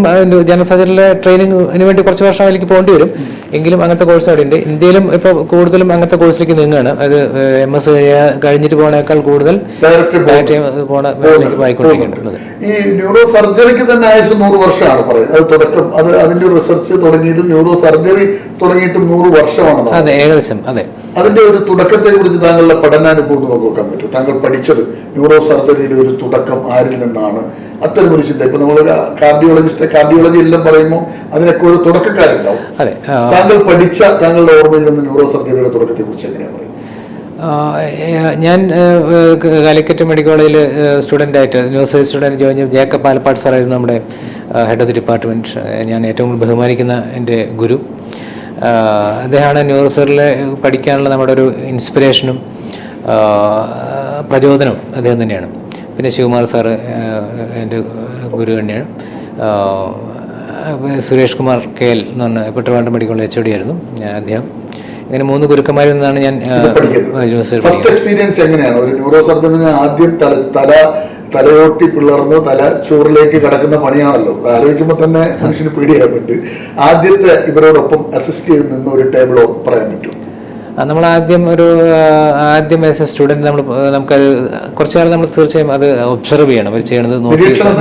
Speaker 2: ജനറൽ സർജറിയിലെ ട്രെയിനിങ്ങിന് വേണ്ടി കുറച്ച് വർഷം അതിലേക്ക് പോകേണ്ടി വരും. എങ്കിലും അങ്ങനത്തെ കോഴ്സ് അവിടെ ഉണ്ട്. ഇന്ത്യയിലും ഇപ്പോൾ കൂടുതലും അങ്ങനത്തെ കോഴ്സിലേക്ക് നീങ്ങുകയാണ്. അത് MS കഴിഞ്ഞിട്ട് പോകണേക്കാൾ കൂടുതൽ ആയിക്കൊണ്ടിരിക്കുന്നത്.
Speaker 1: ഈ ന്യൂറോ സർജറിക്ക് തന്നെ ആയുസ് 100 വർഷമാണ് പറയുന്നത്. അത് അതിന്റെ റിസർച്ച് തുടങ്ങിയത് ന്യൂറോ സർജറി തുടങ്ങിയിട്ട് 100 വർഷമാണ്.
Speaker 2: അതെ, ഏകദേശം. അതെ, അതിന്റെ
Speaker 1: ഒരു തുടക്കത്തെ കുറിച്ച് താങ്കളുടെ പഠനാനുഭവം നോക്കാൻ പറ്റും. താങ്കൾ പഠിച്ചത് ന്യൂറോ സർജറിയുടെ ഒരു തുടക്കം ആരിൽ നിന്നാണ്? അത്തരം ഒരു ചിന്ത. ഇപ്പൊ നമ്മളൊരു കാർഡിയോളജി എല്ലാം പറയുമ്പോൾ അതിനൊക്കെ ഒരു തുടക്കക്കാരുണ്ടാവും.
Speaker 2: അതെ,
Speaker 1: താങ്കൾ പഠിച്ച താങ്കളുടെ ഓർമ്മയിൽ നിന്ന് ന്യൂറോ സർജറിയുടെ തുടക്കത്തെ കുറിച്ച് എങ്ങനെയാണ് പറയുന്നത്?
Speaker 2: ഞാൻ കാലിക്കറ്റ് മെഡിക്കൽ കോളേജിൽ സ്റ്റുഡൻ്റായിട്ട് ന്യൂസ് സ്റ്റുഡൻറ്റ് ജോയിൻ ചെയ്തു. ജേക്കബ് പാലപ്പാട് സാറായിരുന്നു നമ്മുടെ ഹെഡ് ഓഫ് ദി ഡിപ്പാർട്ട്മെൻറ്റ്. ഞാൻ ഏറ്റവും കൂടുതൽ ബഹുമാനിക്കുന്ന എൻ്റെ ഗുരു. അദ്ദേഹമാണ് ന്യൂറോസറിൽ പഠിക്കാനുള്ള നമ്മുടെ ഒരു ഇൻസ്പിറേഷനും പ്രചോദനവും അദ്ദേഹം തന്നെയാണ്. പിന്നെ ശിവകുമാർ സാറ് എൻ്റെ ഗുരു തന്നെയാണ്. സുരേഷ് കുമാർ KL എന്ന് പറഞ്ഞ ഇപ്പോൾ ട്രിവാൻഡ്രം മെഡിക്കൽ കോളേജ് HOD ആയിരുന്നു അദ്ദേഹം. ഇങ്ങനെ 3 ഗുരുക്കന്മാരിൽ നിന്നാണ് ഞാൻ
Speaker 1: ഫസ്റ്റ് എക്സ്പീരിയൻസ് എങ്ങനെയാണ്? ഒരു ന്യൂറോ സർജന് ആദ്യം തലയോട്ടി പിളർന്ന് തലച്ചോറിലേക്ക് കിടക്കുന്ന പണിയാണല്ലോ. ആലോചിക്കുമ്പോൾ തന്നെ മനുഷ്യന് പേടിയാകുന്നുണ്ട്. ആദ്യത്തെ ഇവരോടൊപ്പം അസിസ്റ്റ് ചെയ്ത് നിന്ന് ഒരു ടേബിളോ പറയാൻ പറ്റും?
Speaker 2: നമ്മൾ ആദ്യം ആസ് എ സ്റ്റുഡൻറ് നമുക്കത് കുറച്ചു കാലം നമ്മൾ തീർച്ചയായും അത് ഒബ്സർവ് ചെയ്യണം, അവർ ചെയ്യണത് നിരീക്ഷണം.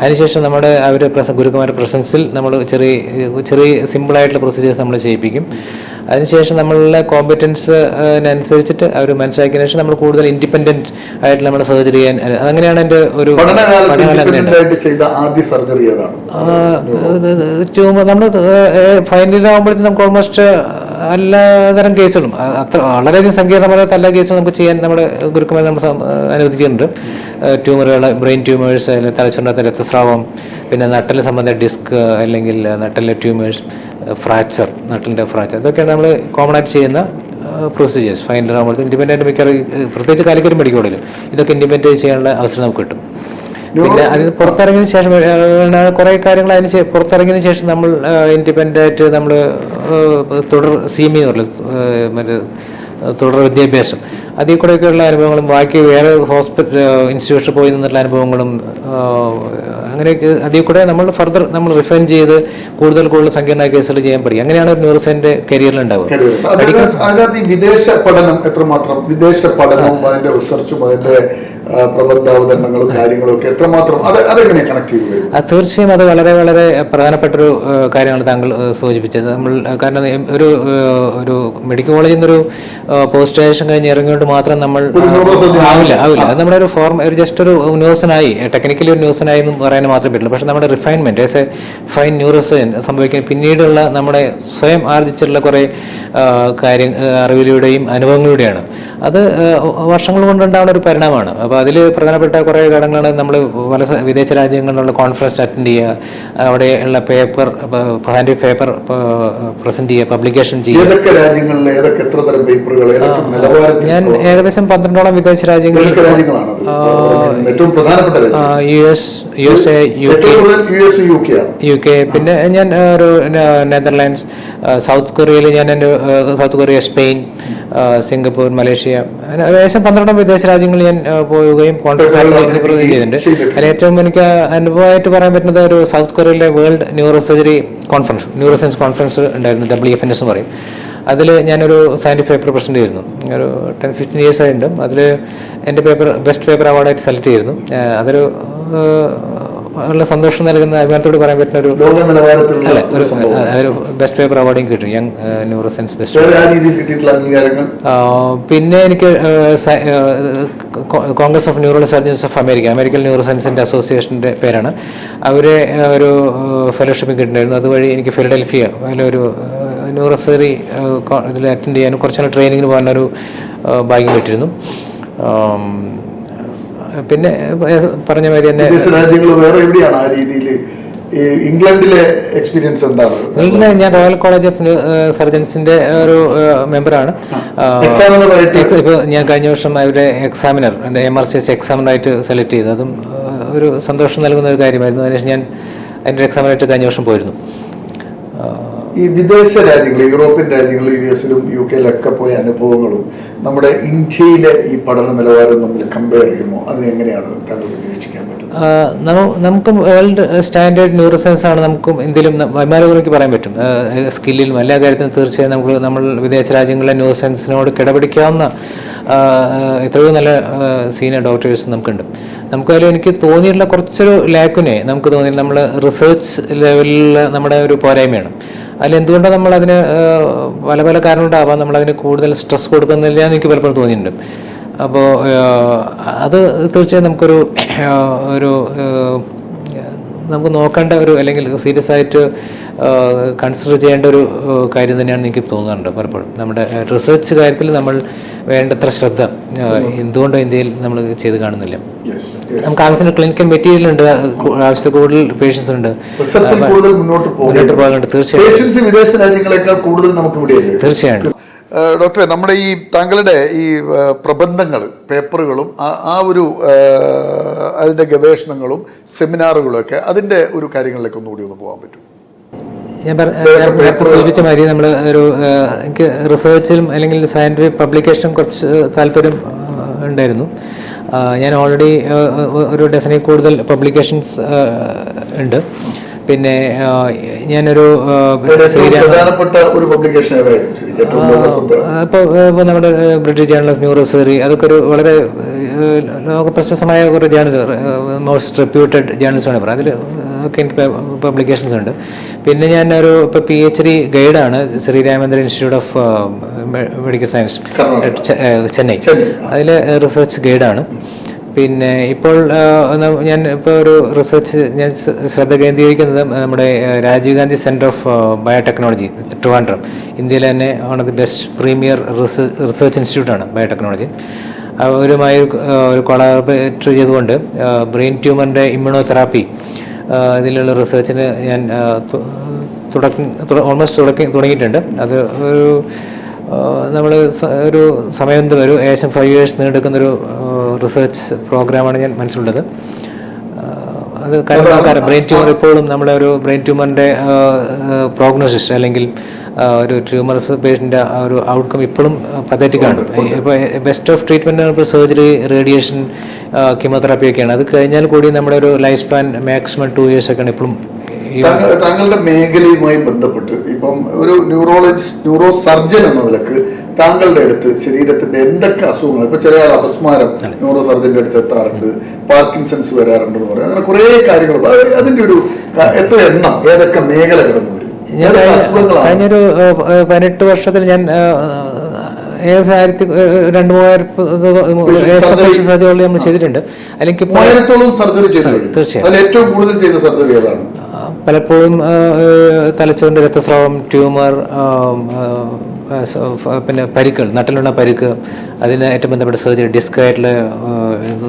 Speaker 2: അതിനുശേഷം നമ്മുടെ ഗുരുക്കന്മാരുടെ പ്രസൻസിൽ നമ്മൾ ചെറിയ സിമ്പിളായിട്ടുള്ള പ്രൊസീജിയേഴ്സ് നമ്മൾ ചെയ്യിപ്പിക്കും. അതിനുശേഷം നമ്മളുടെ കോമ്പറ്റൻസ് അനുസരിച്ചിട്ട് അവർ മനസ്സിലാക്കിയതിനു ശേഷം നമ്മൾ കൂടുതൽ ഇൻഡിപെൻഡന്റ് ആയിട്ട് നമ്മുടെ സർജറി ചെയ്യാൻ, അങ്ങനെയാണ് എൻ്റെ ഒരു ട്യൂമർ. നമ്മൾ ഫൈനൽ ആകുമ്പോഴത്തേക്കും നമുക്ക് ഓൾമോസ്റ്റ് എല്ലാതരം കേസുകളും വളരെയധികം സങ്കീർണമായ എല്ലാ കേസുകളും നമുക്ക് ചെയ്യാൻ നമ്മുടെ ഗുരുക്കന്മാർ നമ്മൾ അനുവദിച്ചിട്ടുണ്ട്. ട്യൂമറുകൾ, ബ്രെയിൻ ട്യൂമേഴ്സ്, അല്ലെങ്കിൽ തലച്ചുണ്ടത്തെ രക്തസ്രാവം, പിന്നെ നട്ടൽ സംബന്ധ ഡിസ്ക് അല്ലെങ്കിൽ നട്ടലിലെ ട്യൂമേഴ്സ്, ഫ്രാക്ചർ, നട്ടലിൻ്റെ ഫ്രാക്ചർ, ഇതൊക്കെയാണ് നമ്മൾ കോമൺ ആയിട്ട് ചെയ്യുന്ന പ്രൊസീജിയേഴ്സ്. ഫൈനൽ ആകുമ്പോഴത്തേക്കും ഇൻഡിപെൻഡൻ്റ് പ്രത്യേകിച്ച് കാലിക്കറ്റ് മെഡിക്കൽ കോളേജിൽ ഇതൊക്കെ ഇൻഡിപെൻഡൻ്റ് ചെയ്യാനുള്ള അവസരം നമുക്ക് കിട്ടും. പിന്നെ അതിന് പുറത്തിറങ്ങിയതിന് ശേഷം കുറേ കാര്യങ്ങൾ പുറത്തിറങ്ങിയതിന് ശേഷം നമ്മൾ ഇൻഡിപെൻഡൻ്റ് ആയിട്ട് നമ്മൾ തുടർ CME എന്ന് പറയുന്നത് മറ്റേ തുടർ വിദ്യാഭ്യാസം, അതിൽ കൂടെയൊക്കെയുള്ള അനുഭവങ്ങളും ബാക്കി വേറെ ഹോസ്പിറ്റൽ ഇൻസ്റ്റിറ്റ്യൂഷനിൽ പോയി നിന്നുള്ള അനുഭവങ്ങളും അങ്ങനെയൊക്കെ അതിൽ കൂടെ നമ്മൾ റിഫൈൻ ചെയ്ത് കൂടുതൽ സങ്കീർണ കേസുകൾ ചെയ്യാൻ പഠിക്കും. അങ്ങനെയാണ് ഒരു ന്യൂറോസൈൻ്റെ കരിയറിൽ ഉണ്ടാവുക.
Speaker 1: വിദേശ പഠനം എത്രമാത്രം, വിദേശ പഠനവും അതിന്റെ റിസർച്ചും അതിന്റെ പ്രബന്ധാവതരണങ്ങളും കാര്യങ്ങളും ഒക്കെ എത്രമാത്രം അതെങ്ങനെ കണക്ട് ചെയ്തു വരും?
Speaker 2: തീർച്ചയായും അത് വളരെ വളരെ പ്രധാനപ്പെട്ടൊരു കാര്യമാണ് താങ്കൾ സൂചിപ്പിച്ചത്. കാരണം ഒരു മെഡിക്കൽ കോളേജിൽ നിന്നൊരു പോസ്റ്റ് ഗ്രാജുവേഷൻ കഴിഞ്ഞ് ഇറങ്ങിയോണ്ട് മാത്രം നമ്മൾ ആവില്ല. അത് നമ്മുടെ ഒരു ജസ്റ്റ് ഒരു ന്യൂസിനായി, ടെക്നിക്കലി ഒരു ന്യൂസിനായി എന്ന് പറയാൻ മാത്രമേ പറ്റുള്ളൂ. പക്ഷെ നമ്മുടെ റിഫൈൻമെന്റ് ആസ് എ ഫൈൻ ന്യൂറോസർജൻ സംഭവിക്കുന്ന പിന്നീടുള്ള നമ്മുടെ സ്വയം ആർജിച്ചിട്ടുള്ള കുറേ അറിവിലൂടെയും അനുഭവങ്ങളിലൂടെയാണ്. അത് വർഷങ്ങൾ കൊണ്ടുണ്ടാവുന്ന ഒരു പരിണാമമാണ്. അപ്പോൾ അതിൽ പ്രധാനപ്പെട്ട കുറേ ഘടകങ്ങളാണ് നമ്മൾ വിദേശ രാജ്യങ്ങളിലുള്ള കോൺഫറൻസ് അറ്റൻഡ് ചെയ്യുക, അവിടെയുള്ള പേപ്പർ സയന്റിഫിക് പേപ്പർ പ്രസന്റ് ചെയ്യുക, പബ്ലിക്കേഷൻ ചെയ്യുക. ഞാൻ ഏകദേശം 12ഓളം വിദേശ രാജ്യങ്ങളിൽ USA, UK, പിന്നെ ഞാൻ ഒരു നെതർലാൻഡ്സ്, സൗത്ത് കൊറിയയിൽ South Korea, Spain, Singapore, Malaysia, ഏകദേശം 12 വിദേശ രാജ്യങ്ങളിൽ ഞാൻ പോവുകയും കോൺട്രാക്ട് ചെയ്തിട്ടുണ്ട്. അതിൽ ഏറ്റവും എനിക്ക് അനുഭവമായിട്ട് പറയാൻ പറ്റുന്നത് ഒരു സൗത്ത് കൊറിയയിലെ world neuro surgery conference, neuro science conference ഉണ്ടായിരുന്നു, WFNS എന്ന് പറയും. അതിൽ ഞാനൊരു സയന്റിഫിക് പേപ്പർ പ്രസന്റ് ചെയ്തിരുന്നു. ഒരു 10-15 years ആയിട്ടുണ്ട്. അതിൽ എൻ്റെ പേപ്പർ ബെസ്റ്റ് പേപ്പർ അവാർഡായിട്ട് സെലക്ട് ചെയ്തിരുന്നു. അതൊരു ഉള്ള സന്തോഷം നൽകുന്ന, അഭിമാനത്തോട് പറയാൻ പറ്റുന്ന ഒരു ബെസ്റ്റ് പേപ്പർ അവാർഡും കിട്ടും, യങ് ന്യൂറോ സയൻസ് ബെസ്റ്റ്. പിന്നെ എനിക്ക് congress of neuro surgeons of American neuro സയൻസിൻ്റെ അസോസിയേഷൻ്റെ പേരാണ്. അവരെ ഒരു ഫെലോഷിപ്പ് കിട്ടുന്നുണ്ടായിരുന്നു. അതുവഴി എനിക്ക് ഫിലഡൽഫിയ അതിലൊരു ന്യൂറോ സർജറി ഇതിൽ അറ്റൻഡ് ചെയ്യാനും കുറച്ചുകൂടെ ട്രെയിനിങ്ങിന് പോകാനൊരു ഭാഗ്യം കിട്ടിയിരുന്നു. പിന്നെ പറഞ്ഞ മാതിരി തന്നെ
Speaker 1: വേറെ എവിടെയാണ് ആ രീതിയിൽ ഇംഗ്ലണ്ടിലെ എക്സ്പീരിയൻസ് എന്താണ്?
Speaker 2: ഇംഗ്ലണ്ടിൽ ഞാൻ റോയൽ കോളേജ് ഓഫ് സർജൻസിന്റെ ഒരു മെമ്പറാണ്. ഇപ്പോൾ ഞാൻ കഴിഞ്ഞ വർഷം അവരുടെ എക്സാമിനർ, MRCS എക്സാമിനറായിട്ട് സെലക്ട് ചെയ്തു. അതും ഒരു സന്തോഷം നൽകുന്ന ഒരു കാര്യമായിരുന്നു. അതിനുശേഷം ഞാൻ അതിൻ്റെ എക്സാമിനായിട്ട് കഴിഞ്ഞ വർഷം പോയിരുന്നു.
Speaker 1: ഈ വിദേശ രാജ്യങ്ങൾ, യൂറോപ്യൻ രാജ്യങ്ങൾ, US-ലും UK-ലൊക്കെ പോയ അനുഭവങ്ങളും നമ്മുടെ ഇന്ത്യയിലെ ഈ പഠന നിലവാരവും നമ്മൾ കമ്പയർ ചെയ്യുമ്പോൾ അതിനെങ്ങനെയാണ് താങ്കൾക്ക് നിരീക്ഷിക്കാൻ പറ്റുന്നത്?
Speaker 2: നമുക്ക് വേൾഡ് സ്റ്റാൻഡേർഡ് ന്യൂറോ സയൻസ് ആണ് നമുക്കും ഇന്ത്യയിലും അഭിമാനപൂർവ്വം പറയാൻ പറ്റും. സ്കില്ലിലും എല്ലാ കാര്യത്തിലും തീർച്ചയായും നമ്മൾ വിദേശ രാജ്യങ്ങളിലെ ന്യൂറോ സയൻസിനോട് കിടപിടിക്കാവുന്ന എത്രയോ നല്ല സീനിയർ ഡോക്ടേഴ്സ് നമുക്കുണ്ട്. നമുക്കതിൽ എനിക്ക് തോന്നിയിട്ടുള്ള കുറച്ചൊരു ലാക്കുനെ നമുക്ക് തോന്നി നമ്മൾ റിസർച്ച് ലെവലിൽ നമ്മുടെ ഒരു പോരായ്മയാണ്. അതിലെന്തുകൊണ്ടാണ് നമ്മളതിന് പല പല കാരണം ഉണ്ടാവാം, നമ്മളതിന് കൂടുതൽ സ്ട്രെസ് കൊടുക്കുന്നില്ല എന്ന് എനിക്ക് പലപ്പോഴും തോന്നിയിട്ടുണ്ട്. അപ്പോൾ അത് തീർച്ചയായും നമുക്ക് നോക്കേണ്ട ഒരു, അല്ലെങ്കിൽ സീരിയസ് ആയിട്ട് കൺസിഡർ ചെയ്യേണ്ട ഒരു കാര്യം തന്നെയാണ് എനിക്ക് തോന്നാറുണ്ട് പലപ്പോഴും. നമ്മുടെ റിസർച്ച് കാര്യത്തിൽ നമ്മൾ വേണ്ടത്ര ശ്രദ്ധ എന്തുകൊണ്ടോ ഇന്ത്യയിൽ നമ്മൾ ചെയ്ത് കാണുന്നില്ല. നമുക്ക് ആവശ്യത്തിന് ക്ലിനിക്കൽ മെറ്റീരിയൽ ഉണ്ട്, ആവശ്യത്തിൽ കൂടുതൽ പേഷ്യൻസ് ഉണ്ട്, മുന്നോട്ട് പോകാനുണ്ട്. തീർച്ചയായും
Speaker 1: ഡോക്ടറെ, നമ്മുടെ ഈ താങ്കളുടെ ഈ പ്രബന്ധങ്ങൾ, പേപ്പറുകളും ആ ഒരു അതിൻ്റെ ഗവേഷണങ്ങളും സെമിനാറുകളും ഒക്കെ അതിൻ്റെ ഒരു കാര്യങ്ങളിലേക്ക് ഒന്നുകൂടി ഒന്ന് പോകാൻ പറ്റും?
Speaker 2: ഞാൻ നേരത്തെ സൂചിപ്പിച്ച മാതിരി നമ്മൾ എനിക്ക് റിസർച്ചിലും അല്ലെങ്കിൽ സയന്റിഫിക് പബ്ലിക്കേഷനും കുറച്ച് താല്പര്യം ഉണ്ടായിരുന്നു. ഞാൻ ഓൾറെഡി ഒരു ഡസനിൽ കൂടുതൽ പബ്ലിക്കേഷൻസ് ഉണ്ട്. പിന്നെ ഞാനൊരു
Speaker 1: പ്രധാനപ്പെട്ട ഒരു പബ്ലിക്കേഷൻ
Speaker 2: ഇപ്പോൾ നമ്മുടെ British journal of neuro surgery, അതൊക്കെ ഒരു വളരെ ലോക പ്രശസ്തമായ ഒരു ജേണൽ, മോസ്റ്റ് റെപ്യൂട്ടഡ് ജേണൽസാണ് പറയുന്നത്. അതിൽ ഒക്കെ എനിക്ക് പബ്ലിക്കേഷൻസ് ഉണ്ട്. പിന്നെ ഞാനൊരു ഇപ്പോൾ PhD ഗൈഡാണ് Sri Ramachandra institute of medical science Chennai. അതിൽ റിസർച്ച് ഗൈഡാണ്. പിന്നെ ഇപ്പോൾ ഞാൻ ഇപ്പോൾ ഒരു റിസർച്ച് ഞാൻ ശ്രദ്ധ കേന്ദ്രീകരിക്കുന്നത് നമ്മുടെ Rajiv Gandhi centre of biotechnology Trivandrum, ഇന്ത്യയിലെ തന്നെ one of the best premier research ഇൻസ്റ്റിറ്റ്യൂട്ടാണ് ബയോടെക്നോളജി. അവരുമായി ഒരു കൊളാബറേറ്റ് ചെയ്തുകൊണ്ട് ബ്രെയിൻ ട്യൂമറിൻ്റെ ഇമ്മ്യൂണോതെറാപ്പി ഇതിലുള്ള റിസർച്ചിന് ഞാൻ തുടങ്ങിയിട്ടുണ്ട്. അത് ഒരു നമ്മൾ ഒരു സമയം വരും, ഏകദേശം 5 years നീണ്ടെടുക്കുന്നൊരു റിസർച്ച് പ്രോഗ്രാമാണ് ഞാൻ മനസ്സിലുള്ളത്. അത് കാരണം ബ്രെയിൻ ട്യൂമർ ഇപ്പോഴും നമ്മുടെ ഒരു ബ്രെയിൻ ട്യൂമറിൻ്റെ പ്രോഗ്നോസിസ് അല്ലെങ്കിൽ ഒരു ട്യൂമർസ് പേഷ്യൻ്റെ ഒരു ഔട്ട്കം ഇപ്പോഴും പതറ്റിക്കാണ്. ഇപ്പോൾ ബെസ്റ്റ് ഓഫ് ട്രീറ്റ്മെൻറ്റ് ഇപ്പോൾ സർജറി, റേഡിയേഷൻ, കീമോതെറാപ്പി ഒക്കെയാണ്. അത് കഴിഞ്ഞാൽ കൂടി നമ്മുടെ ഒരു ലൈഫ് സ്പാൻ മാക്സിമം 2 years ഒക്കെയാണ് ഇപ്പോഴും.
Speaker 1: താങ്കളുടെ മേഖലയുമായി ബന്ധപ്പെട്ട് ഇപ്പം ഒരു ന്യൂറോ സർജൻ എന്ന നിലക്ക് താങ്കളുടെ അടുത്ത് ശരീരത്തിന്റെ എന്തൊക്കെ അസുഖങ്ങൾ, ഇപ്പൊ ചില അപസ്മാരം ന്യൂറോ സർജന്റെ അടുത്ത് എത്താറുണ്ട്, പാർക്കിൻസൺസ് വരാറുണ്ട് എന്ന് പറയാം, അങ്ങനെ കുറേ കാര്യങ്ങൾ. അതിന്റെ ഒരു എത്ര എണ്ണം, ഏതൊക്കെ മേഖല കിടന്നു വരും?
Speaker 2: കഴിഞ്ഞൊരു 18 വർഷത്തിൽ ഞാൻ 2,000-3,000 സർജറികൾ നമ്മൾ ചെയ്തിട്ടുണ്ട്. അല്ലെങ്കിൽ
Speaker 1: 1000-ഓളം സർജറി ചെയ്തിട്ടുണ്ട്. തീർച്ചയായും ഏറ്റവും കൂടുതൽ ചെയ്ത സർജറി ഏതാണ്?
Speaker 2: പലപ്പോഴും തലച്ചോറിൻ്റെ രക്തസ്രാവം, ട്യൂമർ, പിന്നെ പരിക്കുകൾ, നട്ടലുള്ള പരിക്ക്, അതിനായിട്ട് ബന്ധപ്പെട്ട സർജറി, ഡിസ്ക് ആയിട്ടുള്ള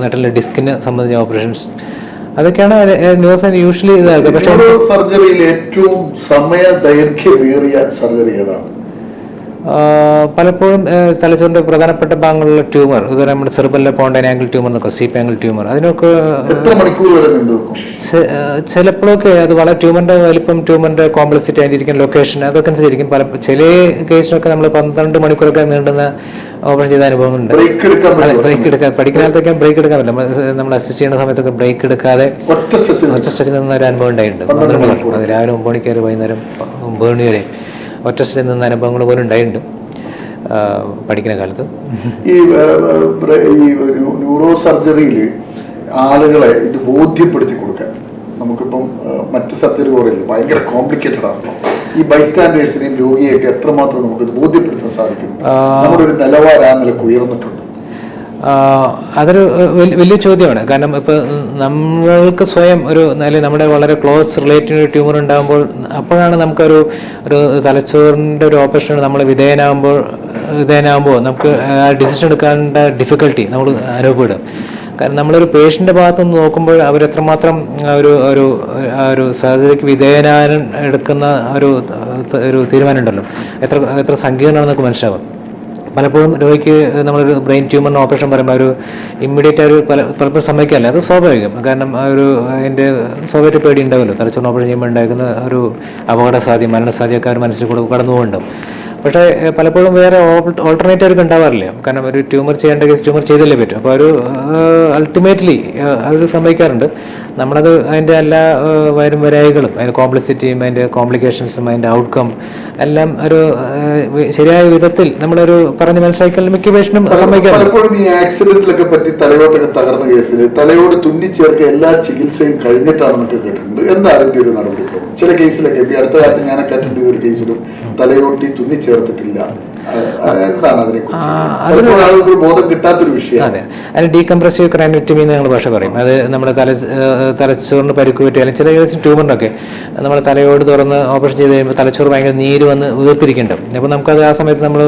Speaker 2: നട്ടലിലെ ഡിസ്കിന് സംബന്ധിച്ച ഓപ്പറേഷൻസ്, അതൊക്കെയാണ് ന്യൂസ് യൂഷ്വലി ഇതാക്കുക. പക്ഷേ
Speaker 1: സർജറിയിൽ ഏറ്റവും സമയ ദൈർഘ്യമേറിയ സർജറി ഏതാണ്?
Speaker 2: പലപ്പോഴും തലച്ചോറിന്റെ പ്രധാനപ്പെട്ട ഭാഗങ്ങളിലുള്ള ട്യൂമർ, ഇതുവരെ നമ്മുടെ സെറിബെല്ലർ പോണ്ടൈൻ ആംഗിൾ ട്യൂമർ എന്നൊക്കെ, സീപ്പ് ആംഗിൾ ട്യൂമർ, അതിനൊക്കെ ചിലപ്പോഴൊക്കെ അത് വളരെ ട്യൂമറിന്റെ വലിപ്പം, ട്യൂമറിന്റെ കോംപ്ലക്സിറ്റി, അതിരിക്കുന്ന ലൊക്കേഷൻ, അതൊക്കെ അനുസരിച്ചിരിക്കും. ചില കേസിനൊക്കെ നമ്മൾ 12 മണിക്കൂറൊക്കെ നീണ്ടുന്ന ഓപ്പറേഷൻ ചെയ്ത അനുഭവങ്ങളുണ്ട്. ബ്രേക്ക് എടുക്കാൻ പഠിക്കുന്ന കാലത്തൊക്കെ ബ്രേക്ക് എടുക്കാൻ പറ്റില്ല. നമ്മൾ അസിസ്റ്റ് ചെയ്യുന്ന സമയത്തൊക്കെ ബ്രേക്ക് എടുക്കാതെ ഒറ്റ സ്ട്രെച്ചിൽ നിന്ന ഒരു അനുഭവം ഉണ്ടായിട്ടുണ്ട്. 12 മണിക്കൂർ, അത് രാവിലെ 9 മണിക്ക് വൈകുന്നേരം 9 മണി വരെ ഒറ്റ സ്ട്രെച്ചിൽ നിന്ന അനുഭവങ്ങൾ പോലും ഉണ്ടായിട്ടുണ്ട് പഠിക്കുന്ന കാലത്ത്.
Speaker 1: ഈ ന്യൂറോ സർജറിയിൽ ആളുകളെ ഇത് ബോധ്യപ്പെടുത്തി കൊടുക്കാൻ നമുക്കിപ്പം മറ്റ് സർജറി പോലെയല്ല, ഭയങ്കര കോംപ്ലിക്കേറ്റഡ് ആണല്ലോ. ഈ ബൈസ്റ്റാൻഡേഴ്സിനെയും രോഗിയെയൊക്കെ എത്രമാത്രം നമുക്ക് ഇത് ബോധ്യപ്പെടുത്താൻ സാധിക്കുന്നു? നമ്മുടെ ഒരു നിലവാരം ആ നിലക്ക് ഉയർന്നിട്ടുണ്ട്.
Speaker 2: അതൊരു വലിയ ചോദ്യമാണ്. കാരണം ഇപ്പോൾ നമ്മൾക്ക് സ്വയം നമ്മുടെ വളരെ ക്ലോസ് റിലേറ്റീവ് ട്യൂമർ ഉണ്ടാകുമ്പോൾ അപ്പോഴാണ് നമുക്കൊരു തലച്ചോറിൻ്റെ ഒരു ഓപ്പറേഷൻ നമ്മൾ വിധേയനാകുമ്പോൾ നമുക്ക് ആ ഡിസിഷൻ എടുക്കേണ്ട ഡിഫിക്കൽട്ടി നമ്മൾ അനുഭവപ്പെടും. കാരണം നമ്മളൊരു പേഷ്യൻ്റെ ഭാഗത്തുനിന്ന് നോക്കുമ്പോൾ അവരെത്രമാത്രം ഒരു സർജറിക്ക് വിധേയനാകാൻ എടുക്കുന്ന ഒരു തീരുമാനം ഉണ്ടല്ലോ, എത്ര സങ്കീർണമാണെന്നൊക്കെ മനസ്സിലാവും. പലപ്പോഴും രോഗിക്ക് നമ്മളൊരു ബ്രെയിൻ ട്യൂമറിന് ഓപ്പറേഷൻ പറയുമ്പോൾ ഇമ്മീഡിയറ്റ് പലപ്പോഴും സമ്മതിക്കാറില്ല. അത് സ്വാഭാവികം. കാരണം അതിൻ്റെ സ്വാഭാവിക പേടി ഉണ്ടാവുമല്ലോ. തലച്ചോറിന് ഓപ്പറേഷൻ ചെയ്യുമ്പോൾ ഉണ്ടാക്കുന്ന ഒരു അപകട സാധ്യത, മരണസാധ്യതയൊക്കെ അവർ മനസ്സിൽ കൂടെ കടന്നു പോകുന്നുണ്ടാവും. പക്ഷേ പലപ്പോഴും വേറെ ഓൾട്ടർനേറ്റീവ് അവർക്ക് ഉണ്ടാവാറില്ല. കാരണം ഒരു ട്യൂമർ ചെയ്യേണ്ട കേസ് ട്യൂമർ ചെയ്തല്ലേ പറ്റും. അപ്പോൾ അൾട്ടിമേറ്റ്ലി അവർ സമ്മതിക്കാറുണ്ട്. നമ്മളത് അതിൻ്റെ എല്ലാ വരായികളും, അതിൻ്റെ കോംപ്ലക്സിറ്റിയും അതിൻ്റെ കോംപ്ലിക്കേഷൻസും അതിൻ്റെ ഔട്ട്കം എല്ലാം ശരിയായ വിധത്തിൽ നമ്മളൊരു പറഞ്ഞ് മനസ്സിലാക്കിയാൽ മിക്ക പേഷ്യനും സമ്മതിക്കാറുണ്ട്.
Speaker 1: പലപ്പോഴും ഈ ആക്സിഡന്റിലൊക്കെ പറ്റി തലയോട്ടൊക്കെ തകർന്ന കേസിൽ തലയോട് തുന്നിച്ചേർക്ക എല്ലാ ചികിത്സയും കഴിഞ്ഞിട്ടാണെന്നൊക്കെ കേട്ടിട്ടുണ്ട്. എന്താ അതിന്റെ ഒരു നടപടി? ചില കേസിലൊക്കെ ഈ അടുത്ത കാലത്ത് ഞാനൊക്കെ അറ്റൻഡ് ചെയ്ത ഒരു കേസിലും തലയോട്ടി തുന്നിച്ചേർത്തിട്ടില്ല. എന്താണ് അതിനെക്കുറിച്ച് ബോധം കിട്ടാത്തൊരു വിഷയം?
Speaker 2: അതെ, അതിന് ഡീകംപ്രസീവ് ക്രൈനോറ്റമി എന്ന് ഞങ്ങൾ ഭാഷ പറയും. അത് നമ്മുടെ തലച്ചോറിന് പരിക്ക് പറ്റി, അല്ലെങ്കിൽ ചില കേസിൽ ട്യൂമറിനൊക്കെ നമ്മൾ തലയോട് തുറന്ന് ഓപ്പറേഷൻ ചെയ്ത് കഴിയുമ്പോൾ തലച്ചോറ് ഭയങ്കര നീര് വന്ന് വീർത്തിരിക്കുന്നുണ്ടാവും. അപ്പോൾ നമുക്കത് ആ സമയത്ത് നമ്മൾ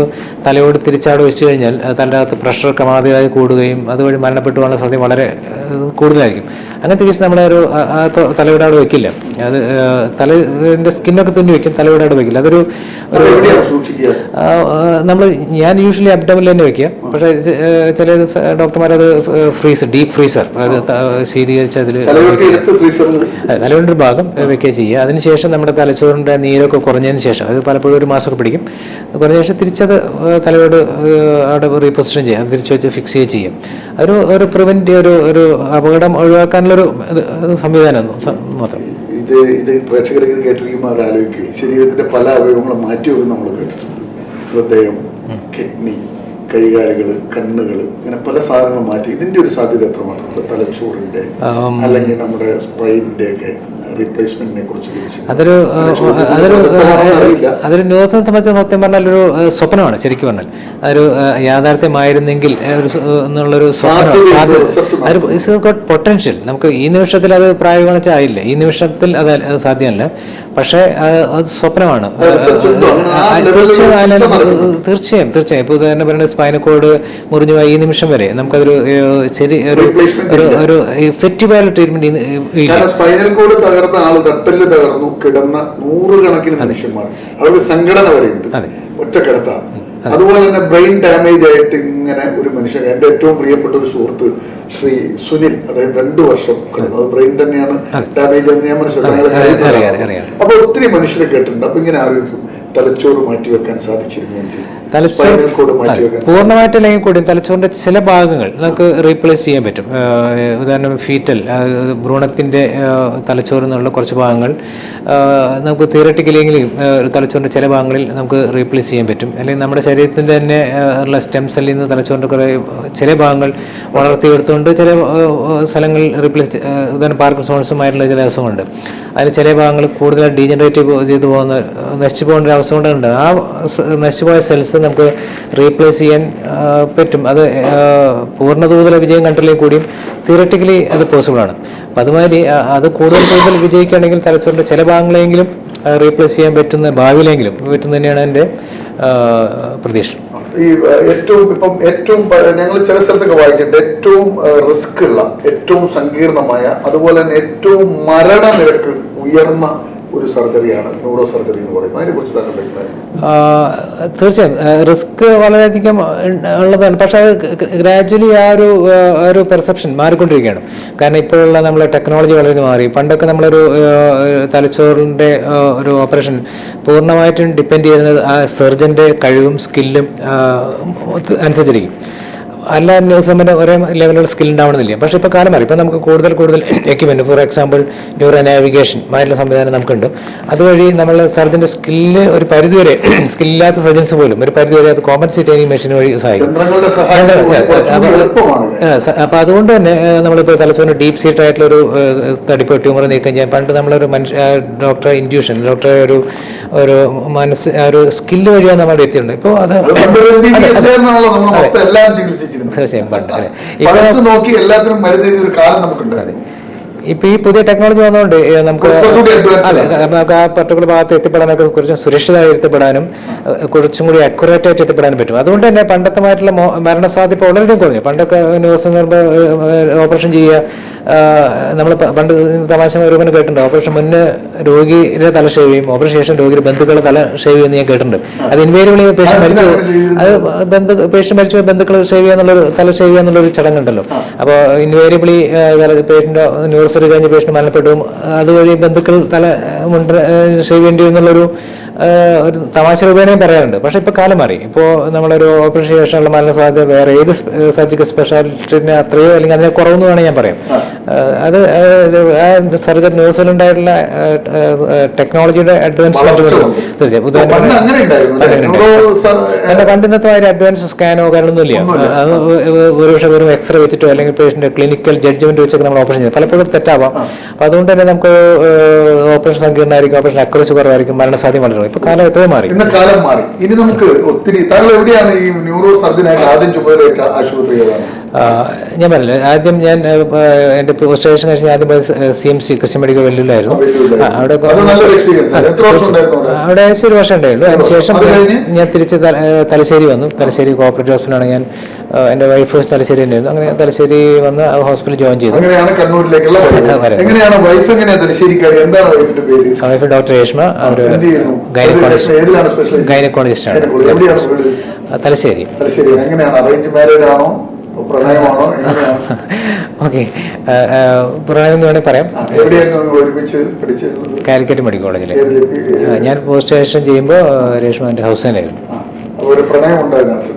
Speaker 2: തലയോട് തിരിച്ചാട് വെച്ച് കഴിഞ്ഞാൽ തലയുടെ അകത്ത് പ്രഷർ ക്രമാതീതമായി കൂടുകയും അതുവഴി മരണപ്പെട്ടു പോകാനുള്ള സാധ്യത വളരെ കൂടുതലായിരിക്കും. അങ്ങനത്തെ കേസ് നമ്മളെ തലയോടാട് വെക്കില്ല. അത് തലയുടെ സ്കിന്നൊക്കെ തുന്നി വെക്കും, തലയോടാട് വെക്കില്ല. അതൊരു ഞാൻ യൂഷ്വലി അബ്ഡമിൽ തന്നെ വെക്കുക. പക്ഷേ ചില ഡോക്ടർമാരത് ഡീപ് ഫ്രീസർ, അത് ശീതീകരിച്ച് അതിൽ തലയോടിൻ്റെ ഒരു ഭാഗം വെക്കുക ചെയ്യുക. അതിനുശേഷം നമ്മുടെ തലച്ചോറിൻ്റെ നീരൊക്കെ കുറഞ്ഞതിന് ശേഷം, അത് പലപ്പോഴും ഒരു മാസമൊക്കെ പിടിക്കും, കുറഞ്ഞ ശേഷം തിരിച്ചത് തലയോട് അവിടെ റീപൊസിഷൻ ചെയ്യാം, അത് തിരിച്ചു വെച്ച് ഫിക്സ് ചെയ്യുക ചെയ്യും. ഒരു പ്രിവെന്റ് ഒരു അപകടം ഒഴിവാക്കാനുള്ളൊരു സംവിധാനം മാത്രം.
Speaker 1: ഇത് പ്രേക്ഷകർക്ക് ഇത് കേട്ടിരിക്കുമ്പോൾ അവർ ആലോചിക്കുകയും ശരീരത്തിന്റെ പല അവയവങ്ങളും മാറ്റിവെക്കും നമ്മൾ കേട്ടിട്ടുണ്ട്. ഹൃദയം, കിഡ്നി, കൈകാലുകൾ, കണ്ണുകൾ, ഇങ്ങനെ പല സാധനങ്ങൾ മാറ്റി. ഇതിന്റെ ഒരു സാധ്യത എത്രമാത്രമുണ്ട്? തലച്ചോറിന്റെ അല്ലെങ്കിൽ നമ്മുടെ സ്പൈനിന്റെ ഒക്കെ റീപ്ലേസ്മെന്റിനെ കുറിച്ച്
Speaker 2: അതൊരു ന്യൂസിനെ സംബന്ധിച്ച് സത്യം പറഞ്ഞാൽ ഒരു സ്വപ്നമാണ്. ശരിക്കും പറഞ്ഞാൽ അതൊരു യാഥാർത്ഥ്യമായിരുന്നെങ്കിൽ എന്നുള്ളൊരു സ്വപ്നമാണ്. പൊട്ടൻഷ്യൽ നമുക്ക് ഈ നിമിഷത്തിൽ അത് പ്രായോഗികമാണെന്ന് ആയില്ല, ഈ നിമിഷത്തിൽ അത് സാധ്യമല്ല. പക്ഷേ അത് സ്വപ്നമാണ്. തീർച്ചയായും ഇപ്പോൾ തന്നെ പറയുന്നത് സ്പൈനൽ കോഡ് മുറിഞ്ഞു പോയ ഈ നിമിഷം വരെ നമുക്കതൊരു ശരി ഒരു എഫക്റ്റീവായ ട്രീറ്റ്മെന്റ്.
Speaker 1: സ്പൈനൽ കോഡ് തകർന്ന ആള് തട്ടല് തകർന്നു കിടന്ന നൂറുകണക്കിന് മനുഷ്യന്മാർ, അവർക്ക് സംഘടന വരെയുണ്ട്, ഒറ്റ കിടത്താണ്. അതുപോലെ തന്നെ ബ്രെയിൻ ഡാമേജ് ആയിട്ട് ഇങ്ങനെ ഒരു മനുഷ്യൻ, എന്റെ ഏറ്റവും പ്രിയപ്പെട്ട ഒരു സുഹൃത്ത് ശ്രീ സുനിൽ, അദ്ദേഹം 2 വർഷം കിടന്നു. അത് ബ്രെയിൻ തന്നെയാണ് ഡാമേജ് എന്ന് ഞാൻ മനസ്സിലാക്കി. അപ്പൊ ഒത്തിരി മനുഷ്യരെ കേട്ടിട്ടുണ്ട്. അപ്പൊ ഇങ്ങനെ ആലോചിക്കും, തലച്ചോറ് മാറ്റിവെക്കാൻ സാധിച്ചിരുന്നെങ്കിൽ,
Speaker 2: പൂർണ്ണമായിട്ടല്ലെങ്കിൽ കൂടി തലച്ചോറിന്റെ ചില ഭാഗങ്ങൾ നമുക്ക് റീപ്ലേസ് ചെയ്യാൻ പറ്റും. ഉദാഹരണം ഫീറ്റൽ ഭ്രൂണത്തിന്റെ തലച്ചോറിൽ നിന്നുള്ള കുറച്ച് ഭാഗങ്ങൾ നമുക്ക് തിയററ്റിക്കലെങ്കിലും തലച്ചോറിന്റെ ചില ഭാഗങ്ങളിൽ നമുക്ക് റീപ്ലേസ് ചെയ്യാൻ പറ്റും. അല്ലെങ്കിൽ നമ്മുടെ ശരീരത്തിന്റെ തന്നെ ഉള്ള സ്റ്റെം സെല്ലിൽ നിന്ന് തലച്ചോറിന്റെ കുറേ ചില ഭാഗങ്ങൾ വളർത്തിയെടുത്തുകൊണ്ട് ചില സ്ഥലങ്ങളിൽ റീപ്ലേസ്, ഉദാഹരണം പാർക്കിൻസോൺസുമായിട്ടുള്ള ചില അസുഖമുണ്ട്. അതിന് ചില ഭാഗങ്ങൾ കൂടുതൽ ഡീജനറേറ്റീവ് ചെയ്തു പോകുന്ന, നശിച്ചു പോകേണ്ട ഒരു അവസ്ഥ കൊണ്ടുണ്ട്. ആ നശിച്ചുപോയ സെൽസ് നമുക്ക് റീപ്ലേസ് ചെയ്യാൻ പറ്റും. അത് പൂർണ്ണതോതിലെ വിജയം കണ്ടില്ലെങ്കിൽ കൂടിയും തിയററ്റിക്കലി അത് പോസിബിൾ ആണ്. അപ്പം അതുമാതിരി അത് കൂടുതൽ വിജയിക്കുകയാണെങ്കിൽ തലച്ചോറിൻ്റെ ചില ഭാഗങ്ങളെങ്കിലും റീപ്ലേസ് ചെയ്യാൻ പറ്റുന്ന, ഭാവിയിലെങ്കിലും പറ്റുന്ന തന്നെയാണ് എൻ്റെ പ്രതീക്ഷ.
Speaker 1: ഈ ഏറ്റവും ഞങ്ങൾ ചില സ്ഥലത്തൊക്കെ വായിച്ചിട്ടുണ്ട്, ഏറ്റവും റിസ്ക് ഉള്ള, ഏറ്റവും സങ്കീർണമായ, അതുപോലെ തന്നെ ഏറ്റവും മരണനിരക്ക് ഉയർന്ന ഒരു സർജറിയാണ് ന്യൂറോ സർജറി എന്ന് പറയുന്നത്. അതിനെ കുറിച്ച് താങ്കളുടെ അഭിപ്രായം?
Speaker 2: തീർച്ചയായും റിസ്ക് വളരെയധികം ഉള്ളതാണ്. പക്ഷെ അത് ഗ്രാജുവലി ആ ഒരു പെർസെപ്ഷൻ മാറിക്കൊണ്ടിരിക്കുകയാണ്. കാരണം ഇപ്പോഴുള്ള നമ്മളെ ടെക്നോളജി വളരെ മാറി. പണ്ടൊക്കെ നമ്മളൊരു തലച്ചോറിൻ്റെ ഒരു ഓപ്പറേഷൻ പൂർണ്ണമായിട്ടും ഡിപ്പെൻഡ് ചെയ്യുന്നത് ആ സർജൻ്റെ കഴിവും സ്കില്ലും അനുസരിച്ചിരിക്കും. എല്ലാ ന്യൂസിൻ്റെ ഒരേ ലെവലുള്ള സ്കിൽ ഉണ്ടാവണമെന്നില്ല. പക്ഷേ ഇപ്പോൾ കാലം മാറി. ഇപ്പോൾ നമുക്ക് കൂടുതൽ equipment, for example neuro navigation മായിട്ടുള്ള സംവിധാനം നമുക്കുണ്ട്. അതുവഴി നമ്മൾ സർജൻ്റെ സ്കില്ല് ഒരു പരിധിവരെ, സ്കില്ലാത്ത സർജൻസ് പോലും ഒരു പരിധിവരെ അത് കോമ്പൻസേറ്റ് ചെയ്യുന്ന മെഷീൻ വഴി സഹായിക്കും. അപ്പോൾ അതുകൊണ്ട് തന്നെ നമ്മളിപ്പോൾ തലച്ചോറിന് ഡീപ് സീറ്റ് ആയിട്ടുള്ളൊരു തടിപ്പ് ട്യൂമർ നീക്കം ചെയ്യാൻ പണ്ട് നമ്മളൊരു ഡോക്ടറെ ഇൻഡ്യൂഷൻ, ഡോക്ടറെ ഒരു മനസ്സ് ഒരു സ്കില്ല് വഴിയാണ് നമ്മൾ എത്തിയിട്ടുണ്ട്. ഇപ്പോൾ അത് തീർച്ചയായും പണ്ട് ഇപ്പൊ ഈ പുതിയ ടെക്നോളജി വന്നതുകൊണ്ട് നമുക്ക് നമുക്ക് ആ പർട്ടിക്കുലർ ഭാഗത്ത് എത്തിപ്പെടാനൊക്കെ കുറച്ചും സുരക്ഷിതമായി എത്തിപ്പെടാനും കുറച്ചും കൂടി അക്യുറേറ്റ് ആയിട്ട് എത്തിപ്പെടാനും പറ്റും. അതുകൊണ്ട് തന്നെ പണ്ടത്തെമായിട്ടുള്ള മരണസാധ്യത വളരെയധികം കുറഞ്ഞു. പണ്ടൊക്കെ ന്യൂസ് ഓപ്പറേഷൻ ചെയ്യുക, നമ്മൾ പണ്ട് തമാശ ഒരുപാട് കേട്ടിട്ടുണ്ട്. ഓപ്പറേഷൻ മുന്നേ രോഗിയുടെ തല ഷേവ് ചെയ്യും, ഓപ്പറേഷൻ ശേഷം രോഗിയുടെ ബന്ധുക്കളുടെ തല ഷേവ് ചെയ്യുമെന്ന് ഞാൻ കേട്ടിട്ടുണ്ട്. അത് ഇൻവേരിയബിളി പേഷ്യന്റ് മരിച്ചു, അത് പേഷ്യന്റ് മരിച്ചു ബന്ധുക്കൾ ഷേവ് ചെയ്യാന്നുള്ളൊരു തല ഷേവ് ചെയ്യാന്നുള്ളൊരു ചടങ്ങുണ്ടല്ലോ. അപ്പോൾ ഇൻവേരിയബിളി പേഷ്യന്റ് ന്യൂറോ സർജറി കഴിഞ്ഞ് പേഷ്യന്റ് മരണപ്പെട്ടു, അതുവഴി ബന്ധുക്കൾ തല ഷേവ് ചെയ്യേണ്ടി എന്നുള്ളൊരു ഒരു തമാശ രൂപേണയും പറയാറുണ്ട്. പക്ഷെ ഇപ്പോൾ കാലം മാറി. ഇപ്പോൾ നമ്മളൊരു ഓപ്പറേഷൻ ശേഷമുള്ള മരണ സാധ്യത വേറെ ഏത് സർജിക്കൽ സ്പെഷ്യാലിറ്റിനെ അത്രയോ അല്ലെങ്കിൽ അതിനെ കുറവെന്ന് വേണമെങ്കിൽ ഞാൻ പറയാം. അത് സർജറി ന്യൂസിലുണ്ടായിട്ടുള്ള ടെക്നോളജിയുടെ അഡ്വാൻസ്മെന്റ് തീർച്ചയായും. പണ്ട് ഇന്നത്തെ മാതിരി അഡ്വാൻസ് സ്കാനോ കാര്യങ്ങളൊന്നുമില്ല. അത് ഒരുപക്ഷെ വെറും എക്സ്റേ വെച്ചിട്ടോ അല്ലെങ്കിൽ പേഷ്യന്റ് ക്ലിനിക്കൽ ജഡ്ജ്മെന്റ് വെച്ചൊക്കെ നമ്മൾ ഓപ്പറേഷൻ ചെയ്യും. പലപ്പോഴും തെറ്റാവാം. അപ്പൊ അതുകൊണ്ട് തന്നെ നമുക്ക് ഓപ്പറേഷൻ സങ്കീർണ്ണമായിരിക്കും, ഓപ്പറേഷൻ അക്യുറസി കുറവായിരിക്കും, മരണസാധ്യത വളരെ. ഇപ്പൊ കാലം എത്രയോ മാറി,
Speaker 1: ഇന്ന് കാലം മാറി. ഇനി നമുക്ക് ഒത്തിരി. താങ്കൾ എവിടെയാണ് ഈ ന്യൂറോ സർജനായിട്ട് ആദ്യം ചുമതലയേറ്റ ആശുപത്രി?
Speaker 2: ഞാൻ പറഞ്ഞില്ല, ആദ്യം ഞാൻ എന്റെ പോസ്റ്റ് ഗ്രാജുവേഷൻ കഴിഞ്ഞ് ആദ്യം CMC ക്രിസ്ത്യൻ മെഡിക്കൽ വെല്ലൂരിലായിരുന്നു. അവിടെ ഏകദേശം 1 വർഷം ഉണ്ടായുള്ളൂ. അതിനുശേഷം ഞാൻ തിരിച്ച് തലശ്ശേരി വന്നു. തലശ്ശേരി കോപ്പറേറ്റീവ് ഹോസ്പിറ്റലാണ് ഞാൻ, എൻ്റെ വൈഫ് തലശ്ശേരി തന്നെയായിരുന്നു. അങ്ങനെ തലശ്ശേരി വന്ന് ഹോസ്പിറ്റലിൽ ജോയിൻ ചെയ്തു. വൈഫ് ഡോക്ടർ രേഷ്മ, അവർ ഗൈനക്കോളജിസ്റ്റ് ആണ്, തലശ്ശേരി. ഓക്കെ, പ്രണയം എന്ന് വേണമെങ്കിൽ പറയാം. കാലിക്കറ്റ് മെഡിക്കൽ കോളേജിൽ ഞാൻ പോസ്റ്റ് ഗ്രാജുവേഷൻ ചെയ്യുമ്പോൾ രേഷ്മ എൻ്റെ ഹൗസ് തന്നെയായിരുന്നു.
Speaker 1: ഒരു പ്രണയം ഉണ്ട് അതിനകത്ത്.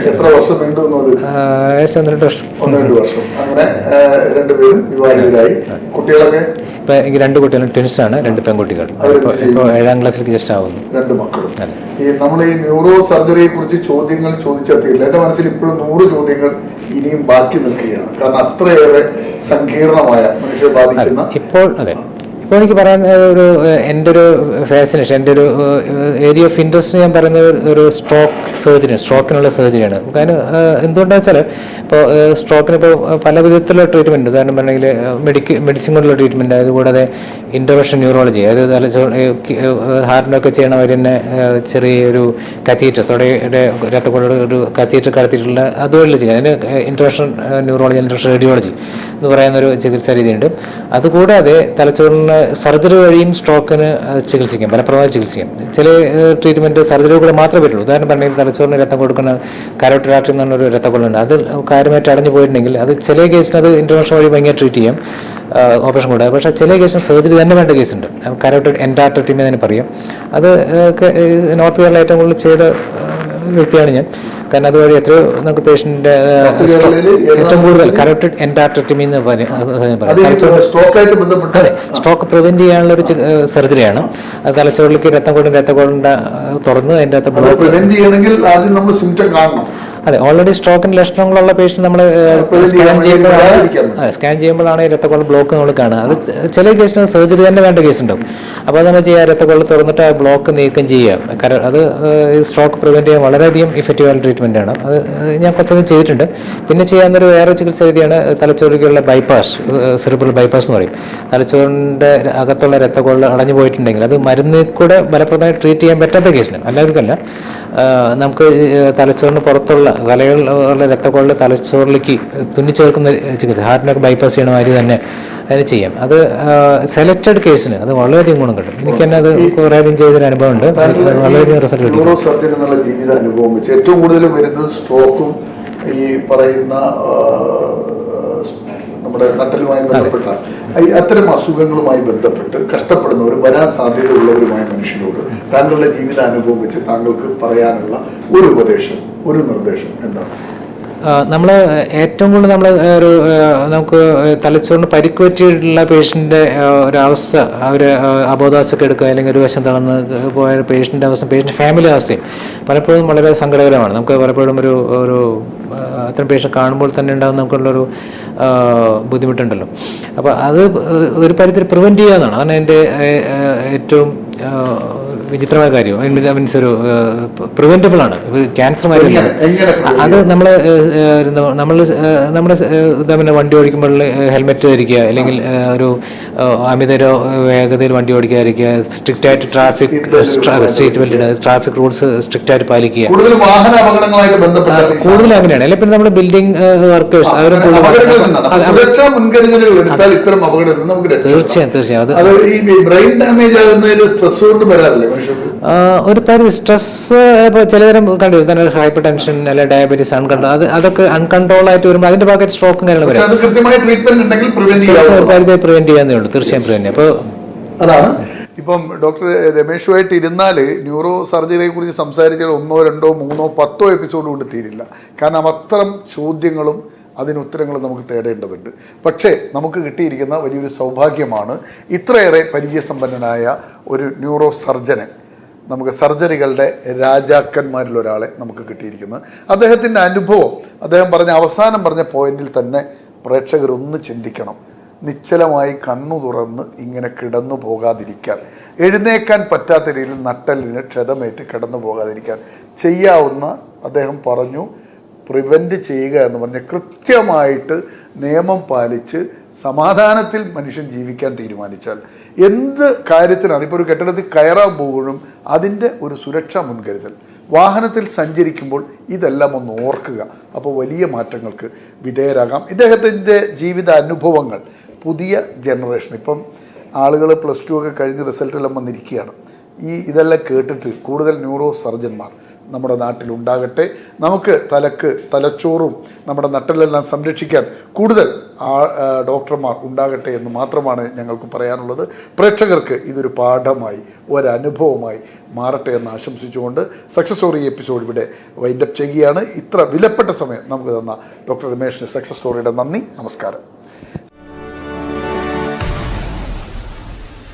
Speaker 1: എത്ര വർഷം നീണ്ടു?
Speaker 2: 1-2 വർഷം.
Speaker 1: 1-2 വർഷം. അങ്ങനെ രണ്ടുപേരും വിവാഹിതരായി. കുട്ടികളൊക്കെ
Speaker 2: ഇപ്പൊ എനിക്ക് 2 കുട്ടികളും ട്വിൻസാണ്, 2 പെൺകുട്ടികൾ. ഇപ്പോൾ 7ാം ക്ലാസ്സിലേക്ക് ജസ്റ്റ് ആവുന്നു.
Speaker 1: 2 മക്കളും. ഈ നമ്മൾ ഈ ന്യൂറോ സർജറിയെ കുറിച്ച് ചോദ്യങ്ങൾ ചോദിച്ചാൽ തീരില്ല. എന്റെ മനസ്സിൽ ഇപ്പോഴും 100 ചോദ്യങ്ങൾ ഇനിയും ബാക്കി നിൽക്കുകയാണ്. കാരണം അത്രയേറെ സങ്കീർണമായ മനുഷ്യരെ ബാധിക്കുന്ന
Speaker 2: ഇപ്പോൾ ഇപ്പോൾ എനിക്ക് പറയാൻ എൻ്റെ ഒരു ഫാസിനേഷൻ, എൻ്റെ ഒരു ഏരിയ ഓഫ് ഇൻട്രസ്റ്റ് ഞാൻ പറയുന്ന ഒരു സ്ട്രോക്കിനുള്ള സർജറിയാണ്. കാരണം എന്തുകൊണ്ടാണെന്ന് വെച്ചാൽ ഇപ്പോൾ സ്ട്രോക്കിന് ഇപ്പോൾ പല വിധത്തിലുള്ള ട്രീറ്റ്മെൻറ്റ്, ഉദാഹരണം പറഞ്ഞെങ്കിൽ മെഡിസിൻ കൊണ്ടുള്ള ട്രീറ്റ്മെൻറ്റ്, അതുകൂടാതെ ഇൻ്റർവെൻഷൻ ന്യൂറോളജി, അതായത് ഹാർട്ടിനൊക്കെ ചെയ്യണവർ തന്നെ ചെറിയൊരു കത്തീറ്റർ, തുടയുടെ രക്തക്കൊള്ള ഒരു കത്തീറ്റർ കടത്തിയിട്ടുള്ള അതുപോലെ ചെയ്യാം. അതിന് ഇൻ്റർവെൻഷൻ ന്യൂറോളജി, ഇൻ്റർവെൻഷൻ റേഡിയോളജി എന്ന് പറയുന്നൊരു ചികിത്സാ രീതിയുണ്ട്. അതുകൂടാതെ തലച്ചോറിന് സർജറി വഴിയും സ്ട്രോക്കിന് ചികിത്സിക്കാം, ഫലപ്രദമായി ചികിത്സിക്കാം. ചില ട്രീറ്റ്മെൻറ്റ് സർജറി കൂടെ മാത്രമേ പറ്റുള്ളൂ. ഉദാഹരണം പറഞ്ഞാൽ തലച്ചോറിന് രക്തം കൊടുക്കുന്ന കാരോട്ടിഡ് ആർട്ടറി എന്ന് പറഞ്ഞൊരു രക്തക്കൊള്ളുണ്ട്. അത് കാര്യമായിട്ട് അടഞ്ഞു പോയിട്ടുണ്ടെങ്കിൽ അത് ചില കേസിന് അത് ഇൻ്റർവെൻഷൻ വഴി ഭയങ്കര ട്രീറ്റ് ചെയ്യാം, ഓപ്പറേഷൻ കൂടെ. പക്ഷേ ചില കേസിന് സർജറി തന്നെ വേണ്ട കേസുണ്ട്. കാരോട്ടിഡ് എൻഡാർട്രക്ടമി എന്ന് പറയും. അത് നോർത്ത് കേരള ഏറ്റവും കൂടുതൽ ചെയ്ത വ്യക്തിയാണ് ഞാൻ. കാരണം അതുവഴി എത്രയോ നമുക്ക് പേഷ്യൻ്റെ ഏറ്റവും കൂടുതൽ കാരോട്ടിഡ് എൻഡാർട്രക്ടമി എന്ന് പറയും. അതെ, സ്ട്രോക്ക് പ്രിവെന്റ് ചെയ്യാനുള്ള ഒരു സർജറിയാണ്. അത് തലച്ചോറിലേക്ക് രക്തക്കൊള്ളിൻ്റെ തുറന്ന് അതിൻ്റെ അകത്ത് അതെ, ഓൾറെഡി സ്ട്രോക്കിന് ലക്ഷണങ്ങളുള്ള പേഷ്യൻ്റ് നമ്മൾ സ്കാൻ ചെയ്യുമ്പോഴാണ് രക്തക്കൊള്ള ബ്ലോക്ക് നമ്മൾ കാണുക. അത് ചില കേസിന് സർജറി തന്നെ വേണ്ട കേസുണ്ടാവും. അപ്പോൾ അതെന്ന് ചെയ്യുക, രക്തക്കൊള്ള തുറന്നിട്ട് ആ ബ്ലോക്ക് നീക്കം ചെയ്യുക. കാരണം അത് സ്ട്രോക്ക് പ്രിവെന്റ് ചെയ്യാൻ വളരെയധികം ഇഫക്റ്റീവായ ട്രീറ്റ്മെൻ്റ് ആണ്. അത് ഞാൻ കുറച്ചധികം ചെയ്തിട്ടുണ്ട്. പിന്നെ ചെയ്യാവുന്നൊരു വേറെ ചികിത്സ രീതിയാണ് തലച്ചോറിലേക്കുള്ള ബൈപ്പാസ്, സെറിബ്രൽ ബൈപ്പാസ് എന്ന് പറയും. തലച്ചോറിൻ്റെ അകത്തുള്ള രക്തക്കൊള്ള അടഞ്ഞു പോയിട്ടുണ്ടെങ്കിൽ അത് മരുന്നിൽ കൂടെ ഫലപ്രദമായി ട്രീറ്റ് ചെയ്യാൻ പറ്റാത്ത കേസിന്, എല്ലാവർക്കല്ല, നമുക്ക് തലച്ചോറിന് പുറത്തുള്ള തലയുള്ള രക്തക്കൊള്ള തലച്ചോറിലേക്ക് തുന്നിച്ചേർക്കുന്ന ചികിത്സ, ഹാർട്ടിനൊക്കെ ബൈപ്പാസ് ചെയ്യണ മാതിരി തന്നെ അതിന് ചെയ്യാം. അത് സെലക്റ്റഡ് കേസിന് അത് വളരെയധികം ഗുണം കിട്ടും. എനിക്ക് തന്നെ അത് കുറേയധികം ചെയ്തൊരു അനുഭവം ഉണ്ട്. വളരെയധികം റിസൾട്ട് കിട്ടും.
Speaker 1: ന്യൂറോ സർജൻ എന്നുള്ള ജീവിത അനുഭവം വെച്ച് ഏറ്റവും കൂടുതൽ വരുന്നത് സ്ട്രോക്കും ഈ പറയുന്ന നമ്മുടെ നട്ടലുമായി ബന്ധപ്പെട്ട അത്തരം അസുഖങ്ങളുമായി ബന്ധപ്പെട്ട് കഷ്ടപ്പെടുന്നവരും വരാൻ സാധ്യതയുള്ളവരുമായ മനുഷ്യരോട് താങ്കളുടെ ജീവിതാനുഭവം വെച്ച് താങ്കൾക്ക് പറയാനുള്ള ഒരു ഉപദേശം, ഒരു നിർദ്ദേശം എന്താണ്?
Speaker 2: നമ്മൾ ഏറ്റവും കൂടുതൽ നമുക്ക് തലച്ചോറിന് പരിക്ക് പറ്റിയിട്ടുള്ള പേഷ്യൻ്റെ ഒരവസ്ഥ, അവർ അബോധാവസ്ഥയൊക്കെ എടുക്കുക, അല്ലെങ്കിൽ ഒരു വശം തളർന്ന് പോയ പേഷ്യൻ്റെ അവസ്ഥ, പേഷ്യൻ്റെ ഫാമിലി അവസ്ഥയും പലപ്പോഴും വളരെ സങ്കടകരമാണ്. നമുക്ക് പലപ്പോഴും ഒരു അത്തരം പേഷ്യൻ്റ് കാണുമ്പോൾ തന്നെ ഉണ്ടാകുന്ന നമുക്കുള്ളൊരു ബുദ്ധിമുട്ടുണ്ടല്ലോ. അപ്പോൾ അത് ഒരു പരിധി പ്രിവെൻറ്റ് ചെയ്യാവുന്നതാണ്. അതാണ് എൻ്റെ ഏറ്റവും വിചിത്രമായ കാര്യം. മീൻസ് ഒരു പ്രിവെൻറ്റബിൾ ആണ്. ക്യാൻസർ മാതിരിയല്ല. അത് നമ്മുടെ വണ്ടി ഓടിക്കുമ്പോൾ ഹെൽമെറ്റ് ധരിക്കുക, അല്ലെങ്കിൽ ഒരു അമിത വേഗതയിൽ വണ്ടി ഓടിക്കാതിരിക്കുക, സ്ട്രിക്റ്റ് ആയിട്ട് street belt, traffic rules strict ആയിട്ട് പാലിക്കുക. കൂടുതൽ അങ്ങനെയാണ്. അല്ലെങ്കിൽ പിന്നെ നമ്മുടെ ബിൽഡിംഗ് വർക്കേഴ്സ് അവർ തീർച്ചയായും ഒരു പരിധി സ്ട്രെസ് ഇപ്പോൾ ചിലതരം കണ്ടു തന്നെ ഹൈപ്പർ ടെൻഷൻ അല്ലെ ഡയബറ്റീസ് അതൊക്കെ അൺകൺട്രോൾ ആയിട്ട് വരുമ്പോൾ അതിന്റെ ഭാഗത്ത് സ്ട്രോക്കും കാര്യങ്ങളും വരും. പരിധി പ്രിവെന്റ് ചെയ്യാന്നേ ഉള്ളൂ. തീർച്ചയായും പ്രിവെന്റ്. അപ്പോൾ
Speaker 1: അതാണ് ഇപ്പം ഡോക്ടർ രമേഷുമായിട്ട് ഇരുന്നാൽ ന്യൂറോ സർജറിയെ കുറിച്ച് സംസാരിച്ചാൽ 1, 2, 3, 10 എപ്പിസോഡ് കൊണ്ട് തീരില്ല. കാരണം അത്തരം ചോദ്യങ്ങളും അതിന് ഉത്തരങ്ങളും നമുക്ക് തേടേണ്ടതുണ്ട്. പക്ഷേ നമുക്ക് കിട്ടിയിരിക്കുന്ന വലിയൊരു സൗഭാഗ്യമാണ് ഇത്രയേറെ പരിചയസമ്പന്നനായ ഒരു ന്യൂറോ സർജനെ, നമുക്ക് സർജറികളുടെ രാജാക്കന്മാരിൽ ഒരാളെ നമുക്ക് കിട്ടിയിരിക്കുന്നത്. അദ്ദേഹത്തിൻ്റെ അനുഭവം, അദ്ദേഹം അവസാനം പറഞ്ഞ പോയിന്റിൽ തന്നെ പ്രേക്ഷകരൊന്ന് ചിന്തിക്കണം. നിശ്ചലമായി കണ്ണു തുറന്ന് ഇങ്ങനെ കിടന്നു പോകാതിരിക്കാൻ, എഴുന്നേക്കാൻ പറ്റാത്ത രീതിയിൽ നട്ടലിന് ക്ഷതമേറ്റ് കിടന്നു പോകാതിരിക്കാൻ ചെയ്യാവുന്ന, അദ്ദേഹം പറഞ്ഞു, പ്രിവെൻറ്റ് ചെയ്യുക എന്ന് പറഞ്ഞ് കൃത്യമായിട്ട് നിയമം പാലിച്ച് സമാധാനത്തിൽ മനുഷ്യൻ ജീവിക്കാൻ തീരുമാനിച്ചാൽ എന്ത് കാര്യത്തിനാണ്, ഇപ്പോൾ ഒരു കെട്ടിടത്തിൽ കയറാൻ പോകുമ്പോഴും അതിൻ്റെ ഒരു സുരക്ഷാ മുൻകരുതൽ, വാഹനത്തിൽ സഞ്ചരിക്കുമ്പോൾ ഇതെല്ലാം ഒന്ന് ഓർക്കുക. അപ്പോൾ വലിയ മാറ്റങ്ങൾക്ക് വിധേയരാകാം. ഇദ്ദേഹത്തിൻ്റെ ജീവിത അനുഭവങ്ങൾ പുതിയ ജനറേഷൻ, ഇപ്പം ആളുകൾ +2 ഒക്കെ കഴിഞ്ഞ് റിസൾട്ടെല്ലാം വന്നിരിക്കുകയാണ്. ഇതെല്ലാം കേട്ടിട്ട് കൂടുതൽ ന്യൂറോ സർജന്മാർ നമ്മുടെ നാട്ടിലുണ്ടാകട്ടെ. നമുക്ക് തലച്ചോറും നമ്മുടെ നട്ടലെല്ലാം സംരക്ഷിക്കാൻ കൂടുതൽ ഡോക്ടർമാർ ഉണ്ടാകട്ടെ എന്ന് മാത്രമാണ് ഞങ്ങൾക്ക് പറയാനുള്ളത്. പ്രേക്ഷകർക്ക് ഇതൊരു പാഠമായി ഒരനുഭവമായി മാറട്ടെ എന്ന് ആശംസിച്ചുകൊണ്ട് സക്സസ് സ്റ്റോറി എപ്പിസോഡ് ഇവിടെ വൈൻഡപ്പ് ചെയ്യുകയാണ്. ഇത്ര വിലപ്പെട്ട സമയം നമുക്ക് തന്ന ഡോക്ടർ രമേഷിന് സക്സസ് സ്റ്റോറിയുടെ നന്ദി, നമസ്കാരം.